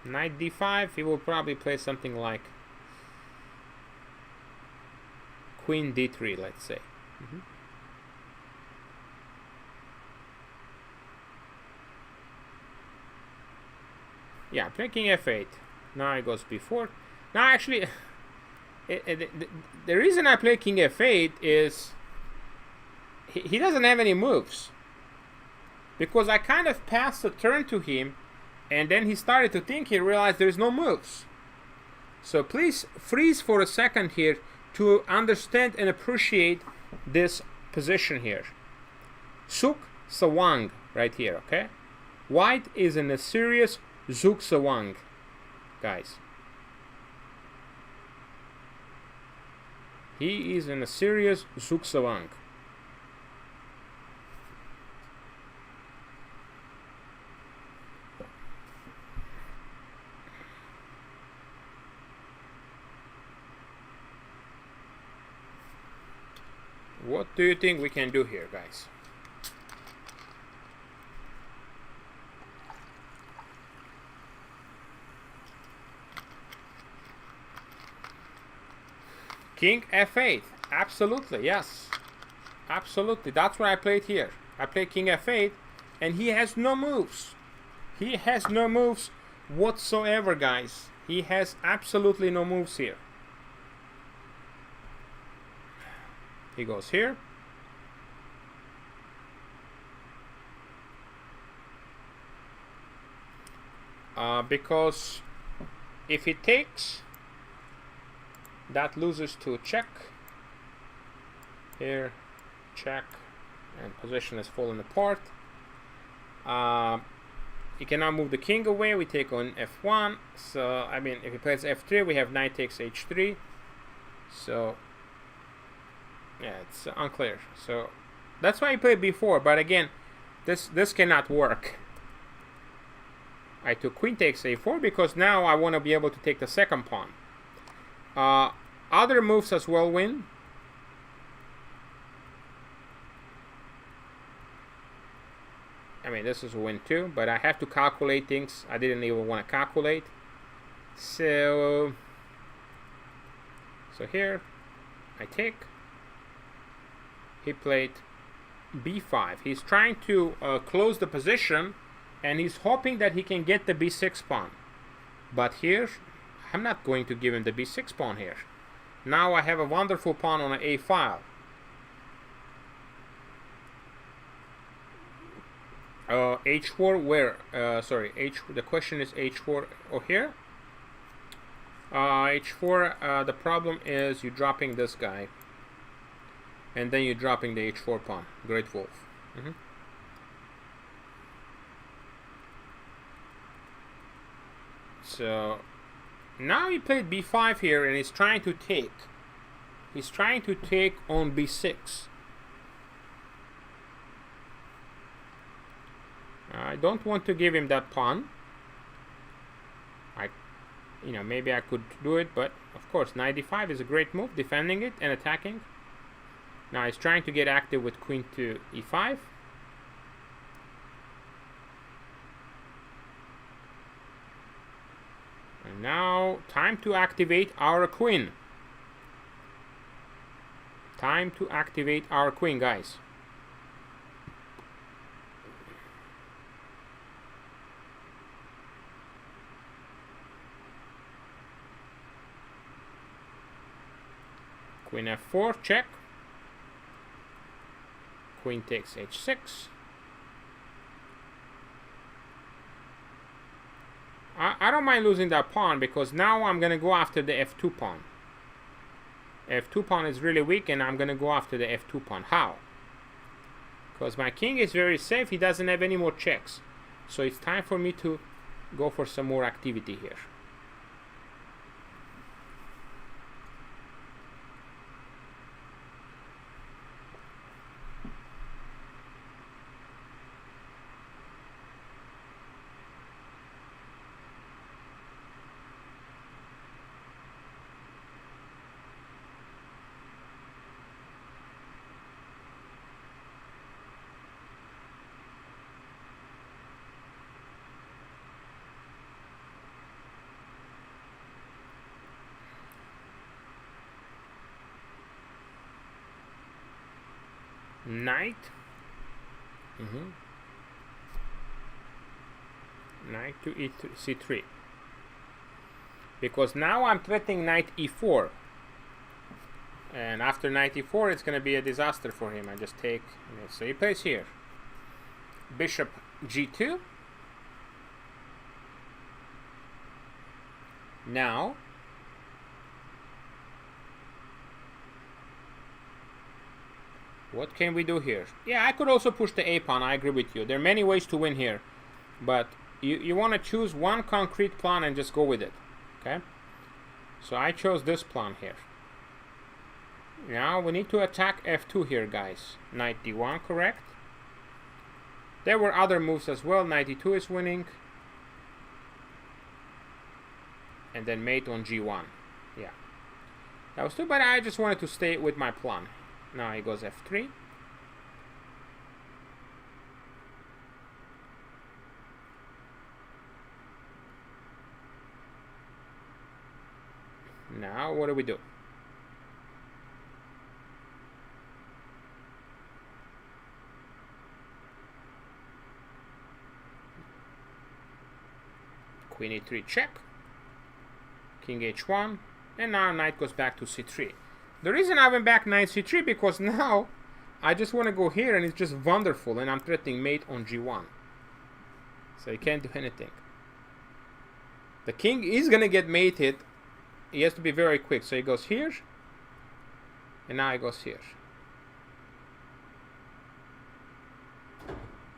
A: knight d5, he will probably play something like queen d3, let's say. Yeah, taking f8. Now it goes b4. Now actually, the reason I play king f8 is he doesn't have any moves, because I kind of passed the turn to him, and then he started to think, he realized there's no moves. So please freeze for a second here to understand and appreciate this position here. Suk Sawang right here, okay? White is in a serious Zuk Sawang, guys. He is in a serious Zuk Sawang. What do you think we can do here, guys? King f8. Absolutely, yes. Absolutely. That's what I played here. I played king f8, and he has no moves. He has no moves whatsoever, guys. He has absolutely no moves here. He goes here. Because if he takes, that loses to check. Here, check, and position is falling apart. He cannot move the king away. We take on f1. So I mean, if he plays f3, we have knight takes h3. So yeah, it's unclear. So that's why I played b4. But again, this cannot work. I took queen takes a4 because now I want to be able to take the second pawn. Other moves as well win. I mean, this is a win too, but I have to calculate things I didn't even want to calculate. So here I take. He played b5. He's trying to close the position and he's hoping that he can get the b6 pawn. But here, I'm not going to give him the b6 pawn here. Now I have a wonderful pawn on an a file. H4 where? Sorry, the question is H4 or here? H4, the problem is you're dropping this guy. And then you're dropping the H4 pawn. Great Wolf. So now he played b5 here, and he's trying to take. He's trying to take on b6. I don't want to give him that pawn. Maybe I could do it, but of course, knight d5 is a great move, defending it and attacking. Now he's trying to get active with queen to e5. And now, time to activate our queen. Time to activate our queen, guys. Queen f4, check. Queen takes h6. I don't mind losing that pawn, because now I'm going to go after the f2 pawn. F2 pawn is really weak, and I'm going to go after the f2 pawn. How? Because my king is very safe. He doesn't have any more checks. So it's time for me to go for some more activity here. Knight. Knight to c3. Because now I'm threatening knight e4. And after knight e4, it's going to be a disaster for him. I just take. So he plays here. Bishop g2. Now, what can we do here? Yeah, I could also push the a pawn. I agree with you. There are many ways to win here, but you want to choose one concrete plan and just go with it. Okay? So I chose this plan here. Now we need to attack f2 here, guys. Knight d1, correct? There were other moves as well. Knight e2 is winning. And then mate on g1. Yeah. That was too bad. I just wanted to stay with my plan. Now he goes f3. Now what do we do? Queen e3 check. King h1. And now knight goes back to c3. The reason I went back knight c3 because now I just want to go here and it's just wonderful, and I'm threatening mate on g1. So he can't do anything. The king is going to get mated. He has to be very quick. So he goes here. And now he goes here.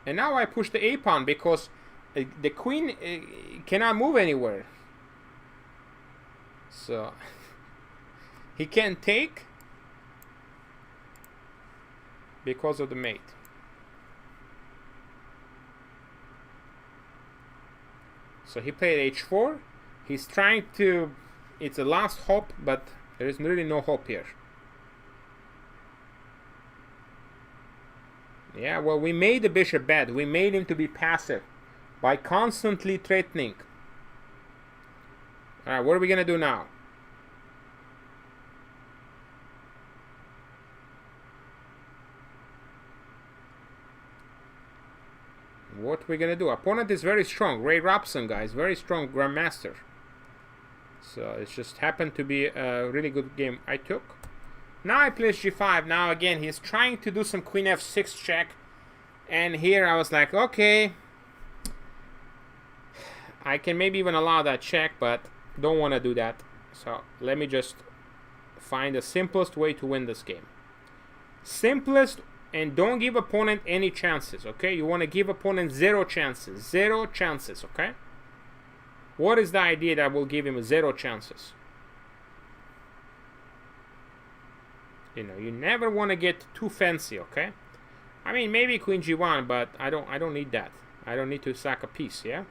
A: And now I push the a pawn because the queen cannot move anywhere. So he can't take because of the mate. So he played h4. He's trying to... It's a last hope, but there is really no hope here. Yeah, well, we made the bishop bad. We made him to be passive by constantly threatening. Alright, what are we going to do now? what we're gonna do. Opponent is very strong. Ray Robson, guys, very strong Grandmaster. So it just happened to be a really good game I took. Now I place G5. Now again, he's trying to do some Queen F6 check. And here I was like, okay, I can maybe even allow that check, but don't want to do that. So let me just find the simplest way to win this game. Simplest, and don't give opponent any chances, okay? You want to give opponent 0 chances. 0 chances, okay? What is the idea that will give him 0 chances? You know, you never want to get too fancy, okay? I mean, maybe Queen G1, but I don't need that. I don't need to sack a piece, yeah?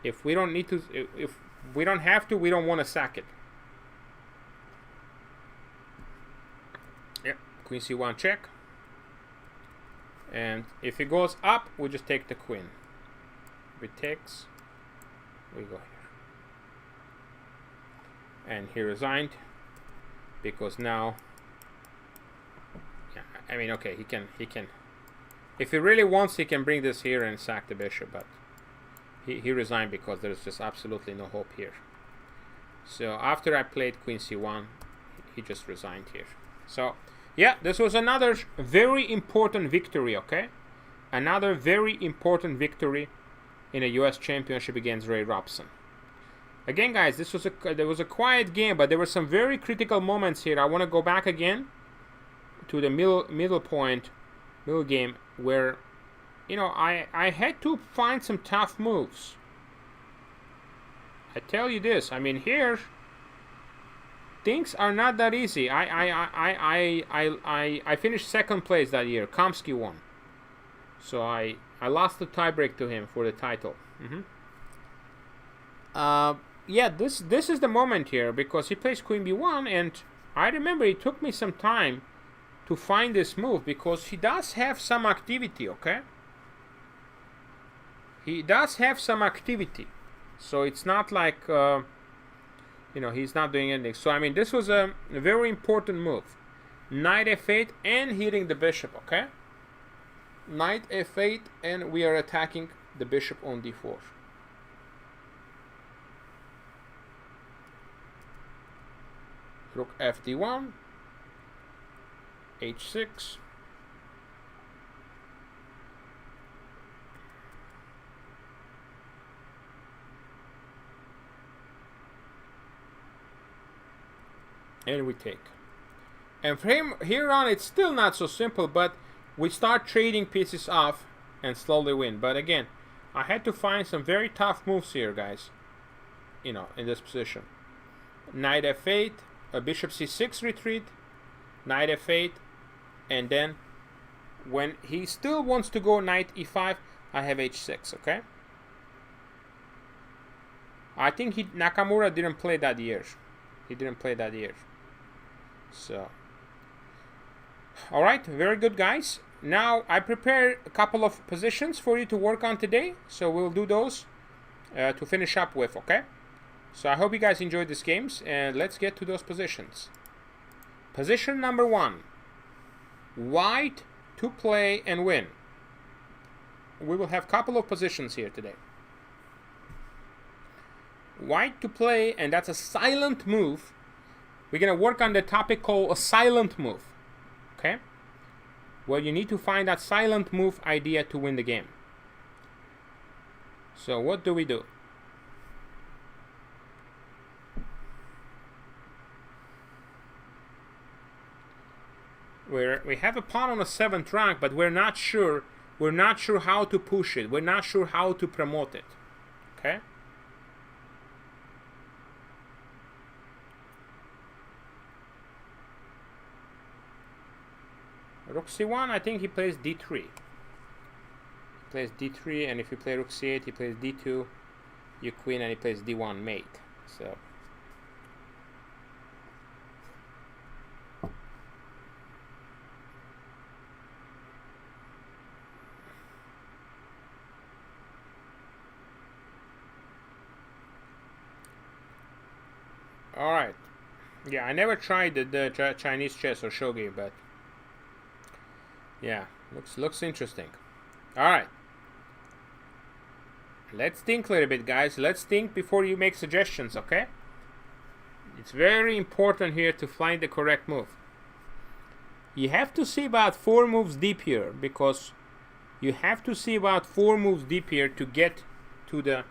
A: If we don't need to, if we don't have to, we don't want to sack it. Yep, Queen C1 check. And if it goes up, we just take the queen. If it takes, we go here. And he resigned because now, yeah, I mean, okay, he can, if he really wants, he can bring this here and sack the bishop, but he resigned because there's just absolutely no hope here. So after I played Queen C1, he just resigned here. So yeah, this was another very important victory, okay? Another very important victory in a US Championship against Ray Robson. Again, guys, there was a quiet game, but there were some very critical moments here. I want to go back again to the middle game, where, you know, I had to find some tough moves. I tell you this, I mean, here things are not that easy. I finished second place that year. Kamsky won, so I lost the tiebreak to him for the title. Yeah, this is the moment here, because he plays Queen B1, and I remember it took me some time to find this move, because he does have some activity, okay? He does have some activity, so it's not like you know, he's not doing anything. So I mean, this was a very important move. Knight F8 and hitting the bishop, okay? Knight F8, and we are attacking the bishop on D4. Rook FD1, H6. And we take. And from here on, it's still not so simple, but we start trading pieces off and slowly win. But again, I had to find some very tough moves here, guys, you know, in this position. Knight F8, a bishop C6 retreat, Knight F8, and then when he still wants to go Knight E5, I have H6, okay? I think Nakamura didn't play that year. He didn't play that year. So, all right, very good, guys. Now I prepared a couple of positions for you to work on today, so we'll do those to finish up with, okay? So I hope you guys enjoyed these games, and let's get to those positions. Position number 1, white to play and win. We will have a couple of positions here today. White to play, and that's a silent move. We're going to work on the topic called a silent move, okay? Well, you need to find that silent move idea to win the game. So what do we do? We have a pawn on the 7th rank, but we're not sure how to push it. We're not sure how to promote it, okay? Rook C1, I think he plays D3. He plays D3, and if you play Rook C8, he plays D2, you queen, and he plays D1 mate. So all right. Yeah, I never tried the Chinese chess or shogi, but yeah, looks interesting. All right, Let's think a little bit, guys. Let's think before you make suggestions, okay? It's very important here to find the correct move. You have to see about 4 moves deep here, because you have to see about 4 moves deep here to get to the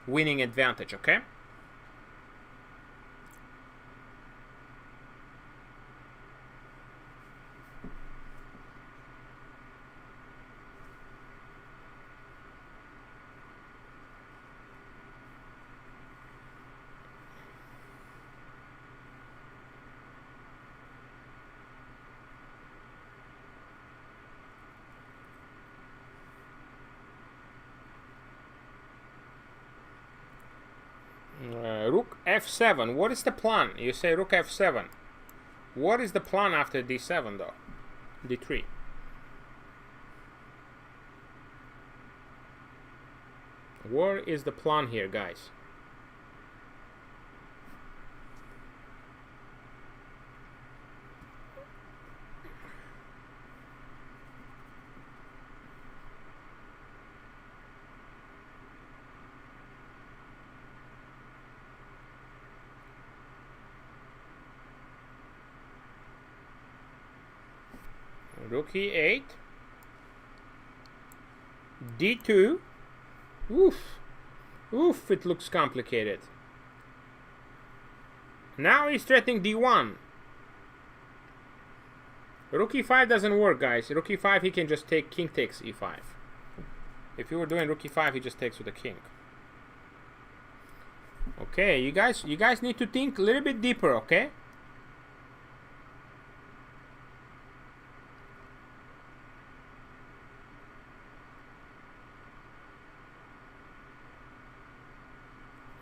A: winning advantage, okay? Rook f7. What is the plan? You say rook f7. What is the plan after d7 though? d3. What is the plan here, guys? Rook e8, d2. Oof, it looks complicated. Now he's threatening d1. Rook e5 doesn't work, guys. Rook e5, he can just take king takes e5. If you were doing rook e5, he just takes with the king. Okay, you guys need to think a little bit deeper, okay?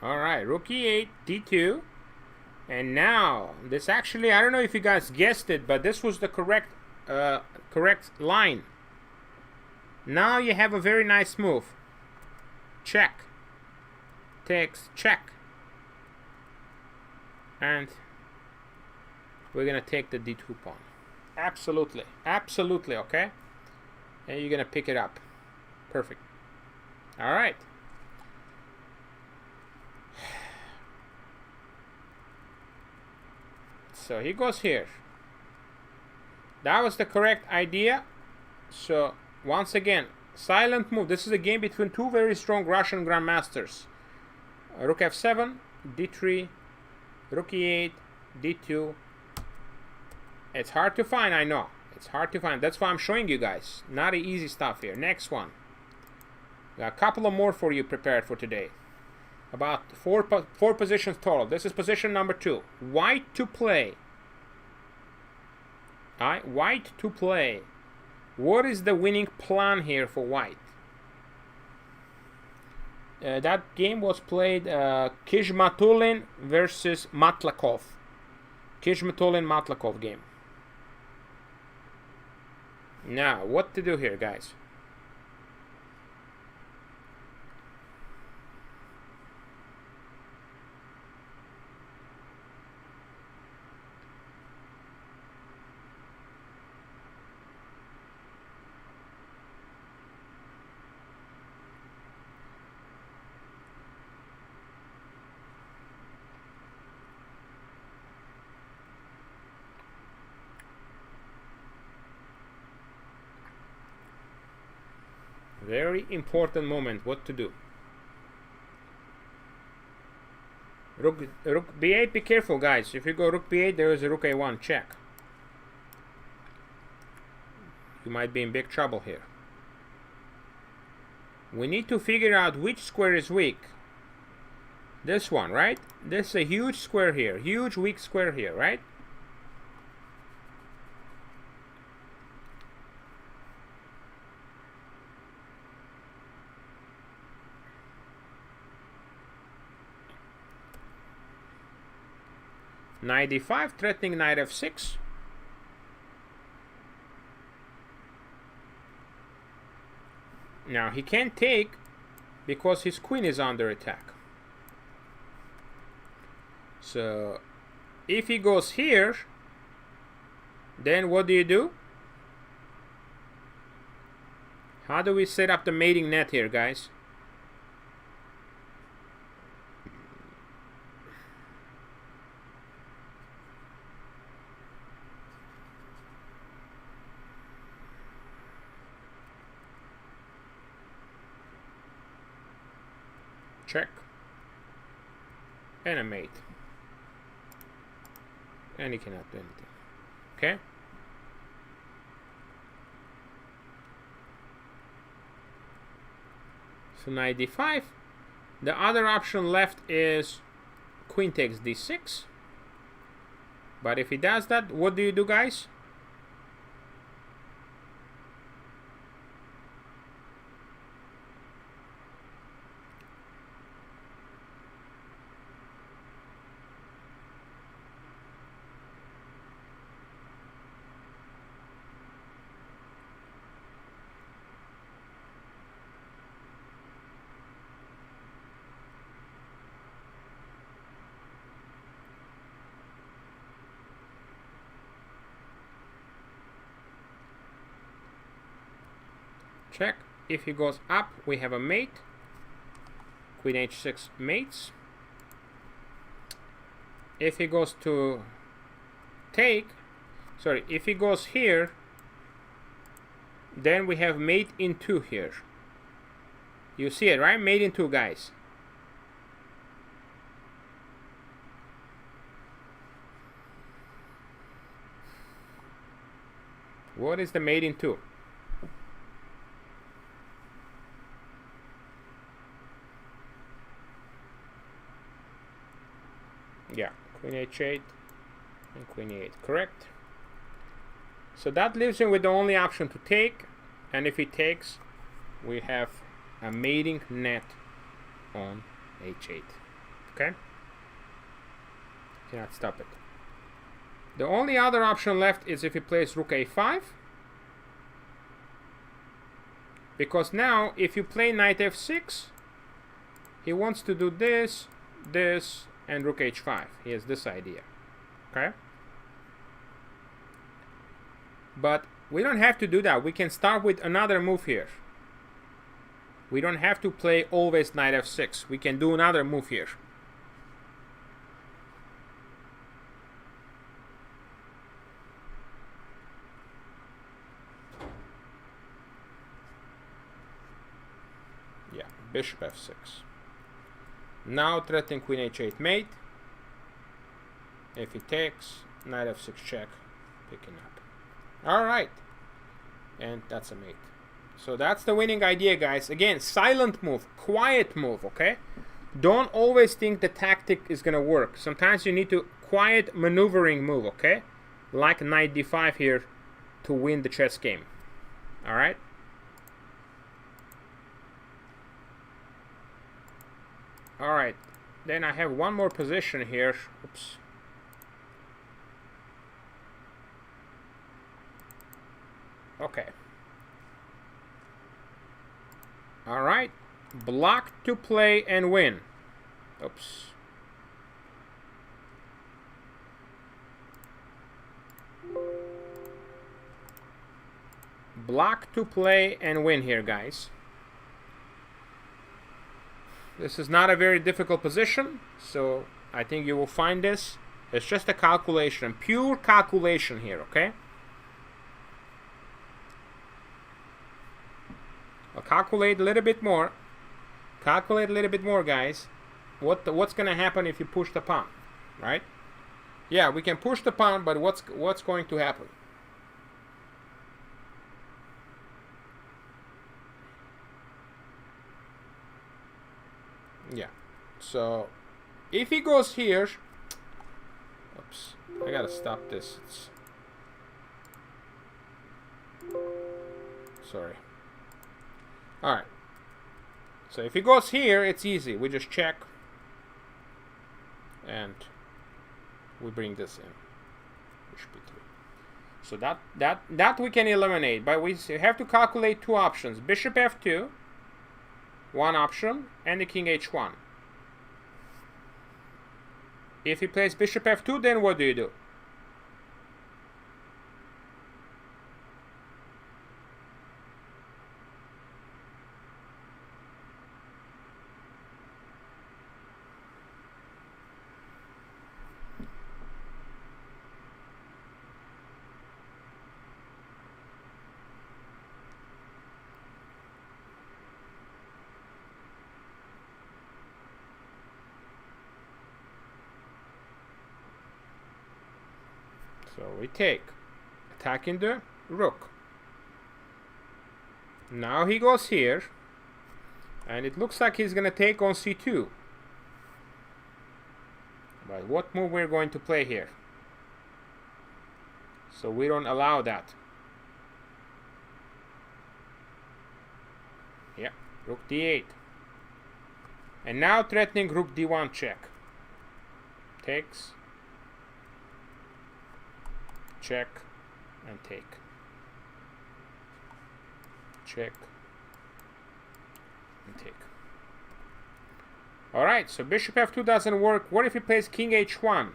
A: Alright, rook e8, d2. And now, this actually, I don't know if you guys guessed it, but this was the correct line. Now you have a very nice move. Check. Takes, check. And we're gonna take the d2 pawn. Absolutely, absolutely, okay? And you're gonna pick it up. Perfect. Alright. So he goes here. That was the correct idea. So once again, silent move. This is a game between 2 very strong Russian grandmasters. Rook f7, d3, rook e8, d2. It's hard to find, I know. It's hard to find. That's why I'm showing you guys. Not easy stuff here. Next one. Got a couple of more for you prepared for today. About four positions total. This is position number 2. White to play. White to play. What is the winning plan here for white? That game was played Kizhmatulin versus Matlakov. Kizhmatulin-Matlakov game. Now, what to do here, guys? Very important moment. What to do? Rook b8. Be careful, guys. If you go rook b8, there is a rook a1 check. You might be in big trouble here. We need to figure out which square is weak. This one, right? This is a huge square here. Huge weak square here, right? Knight d5, threatening knight f6. Now he can't take because his queen is under attack. So if he goes here, then what do? How do we set up the mating net here, guys? check, and a mate. And he cannot do anything. Okay? So knight d5. The other option left is queen takes d6. But if he does that, what do you do, guys? Check. If he goes up, we have a mate. Queen h6 mates. If he goes to take, sorry, if he goes here, then we have mate in 2 here. You see it, right? Mate in 2, guys. What is the mate in 2? Yeah, queen h8 and queen e8, correct? So that leaves him with the only option to take, and if he takes, we have a mating net on h8. Okay? Cannot stop it. The only other option left is if he plays rook a5, because now if you play knight f6, he wants to do this, this, and rook h5. He has this idea. Okay? But we don't have to do that. We can start with another move here. We don't have to play always knight f6. We can do another move here. Yeah, bishop f6. Now threatening queen h8 mate. If he takes, knight f6 check, picking up. Alright. And that's a mate. So that's the winning idea, guys. Again, silent move, quiet move, okay? Don't always think the tactic is gonna work. Sometimes you need to quiet maneuvering move, okay? Like knight d5 here to win the chess game. Alright? Alright, then I have one more position here. Oops. Okay. Alright, block to play and win. Oops. Block to play and win here, guys. This is not a very difficult position, so I think you will find this. It's just a calculation, pure calculation here, okay? I'll calculate a little bit more. Calculate a little bit more, guys. What's gonna happen if you push the pawn, right? Yeah, we can push the pawn, but what's going to happen? Yeah, so if he goes here, oops, I gotta stop this. Sorry. Alright, so if he goes here, it's easy. We just check and we bring this in. So that we can eliminate, but we have to calculate 2 options. Bishop f2, one option, and the king h1. If he plays bishop f2, then what do you do? So we take, attacking the rook. Now he goes here, and it looks like he's gonna take on c2. But what move we're going to play here? So we don't allow that. Yeah, rook d8. And now threatening rook d1 check. Takes, check, and take. Check, and take. Alright, so bishop f2 doesn't work. What if he plays king h1?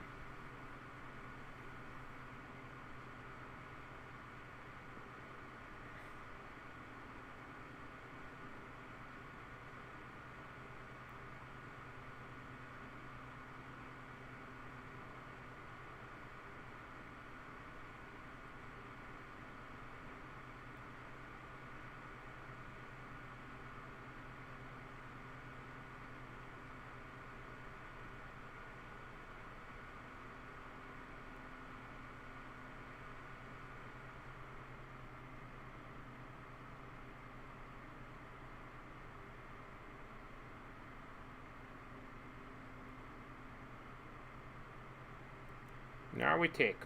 A: Now we take.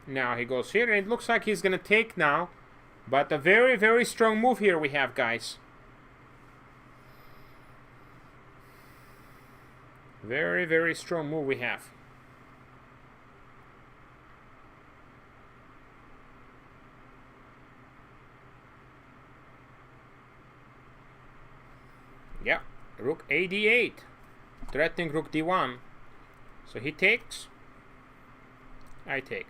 A: Now he goes here, and it looks like he's gonna take now. But a very, very strong move here we have, guys. Very, very strong move we have. Yeah, rook a d8, threatening rook d1. So he takes, I take.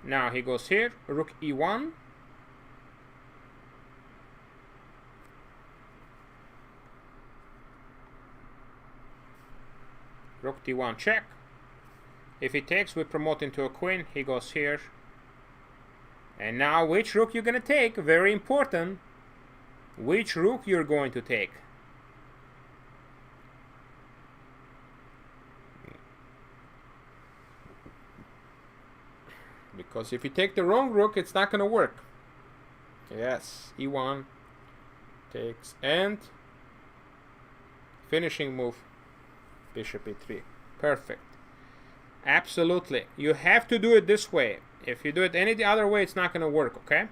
A: Now he goes here, rook e1. Rook d1 check. If he takes, we promote into a queen. He goes here. And now which rook you're gonna take? Very important. Which rook you're going to take? Because if you take the wrong rook, it's not gonna work. Yes, e1 takes, and finishing move, bishop e3. Perfect. Absolutely. You have to do it this way. If you do it any other way, it's not gonna work, okay?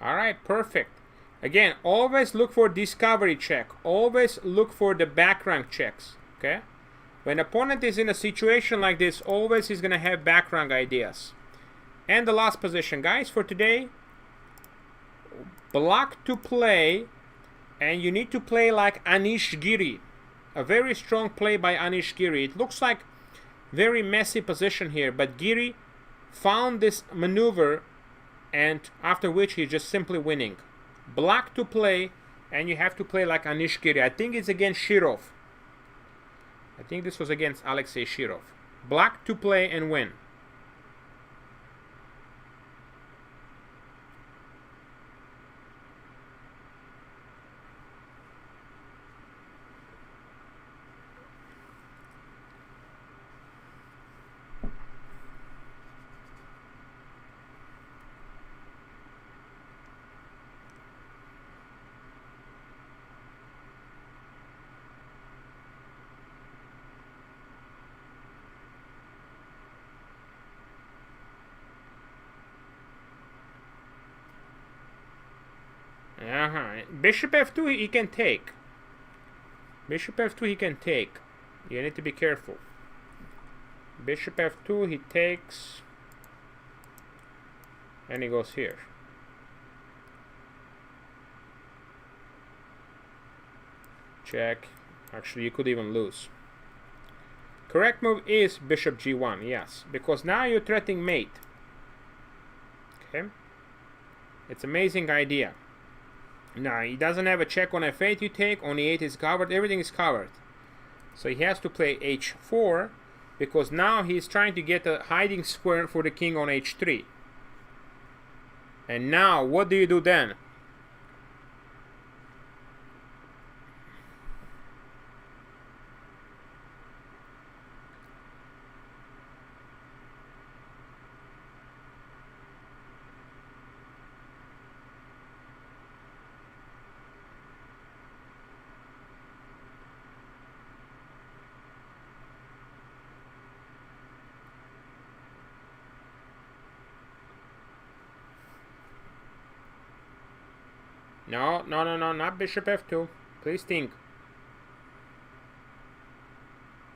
A: Alright, perfect. Again, always look for discovery check. Always look for the back rank checks, okay? When opponent is in a situation like this, always he's gonna have back rank ideas. And the last position, guys, for today, block to play, and you need to play like Anish Giri. A very strong play by Anish Giri. It looks like very messy position here, but Giri found this maneuver, and after which he's just simply winning. Block to play, and you have to play like Anish Giri. I think it's against Shirov. I think this was against Alexei Shirov. Black to play and win. Bishop f2 he can take. Bishop f2 he can take. You need to be careful. Bishop f2 he takes, and he goes here. Check. Actually, you could even lose. Correct move is bishop g1, yes, because now you're threatening mate. Okay, it's amazing idea. Now he doesn't have a check on f8 you take, on e8 is covered, everything is covered. So he has to play h4, because now he's trying to get a hiding square for the king on h3. And now what do you do then? No, no, no, no, not bishop f2. Please think.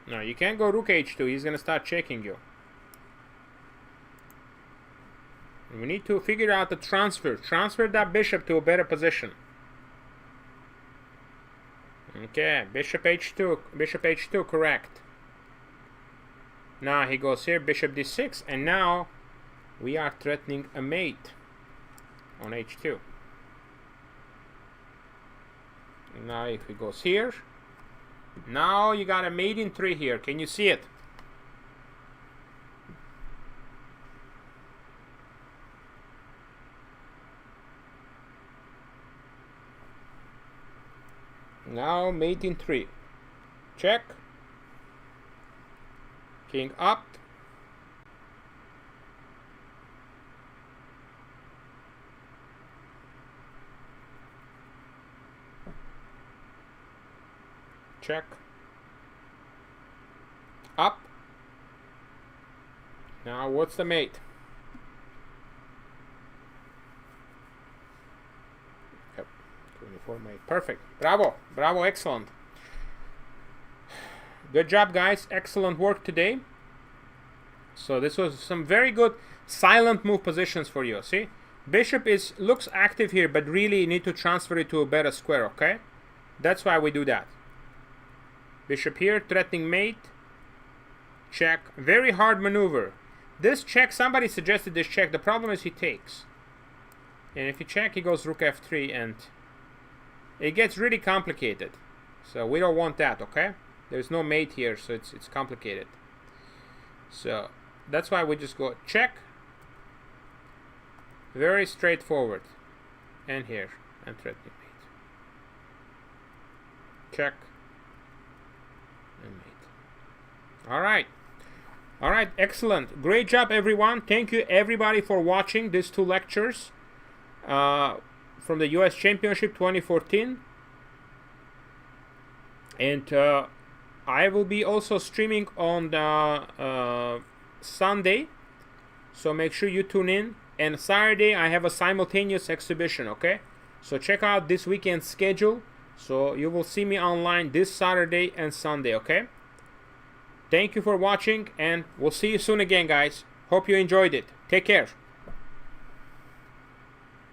A: No, you can't go rook h2. He's gonna start checking you. We need to figure out the transfer. Transfer that bishop to a better position. Okay, bishop h2. Bishop h2, correct. Now he goes here, bishop d6, and now we are threatening a mate on h2. Now if he goes here, now you got a mate in 3 here. Can you see it? Now mate in 3. Check. King up. Check. Up. Now what's the mate? Yep. 24 mate. Perfect. Bravo. Bravo. Excellent. Good job, guys. Excellent work today. So this was some very good silent move positions for you. See? Bishop looks active here, but really you need to transfer it to a better square, okay? That's why we do that. Bishop here, threatening mate. Check. Very hard maneuver. This check, somebody suggested this check. The problem is he takes. And if you check, he goes rook f3, and it gets really complicated. So we don't want that, okay? There's no mate here, so it's complicated. So that's why we just go check. Very straightforward. And here, and threatening mate. Check. And mate. Alright. Alright, excellent. Great job, everyone. Thank you, everybody, for watching these 2 lectures from the US Championship 2014. And I will be also streaming on the Sunday, so make sure you tune in. And Saturday I have a simultaneous exhibition, okay? So check out this weekend's schedule. So you will see me online this Saturday and Sunday, okay? Thank you for watching, and we'll see you soon again, guys. Hope you enjoyed it. Take care.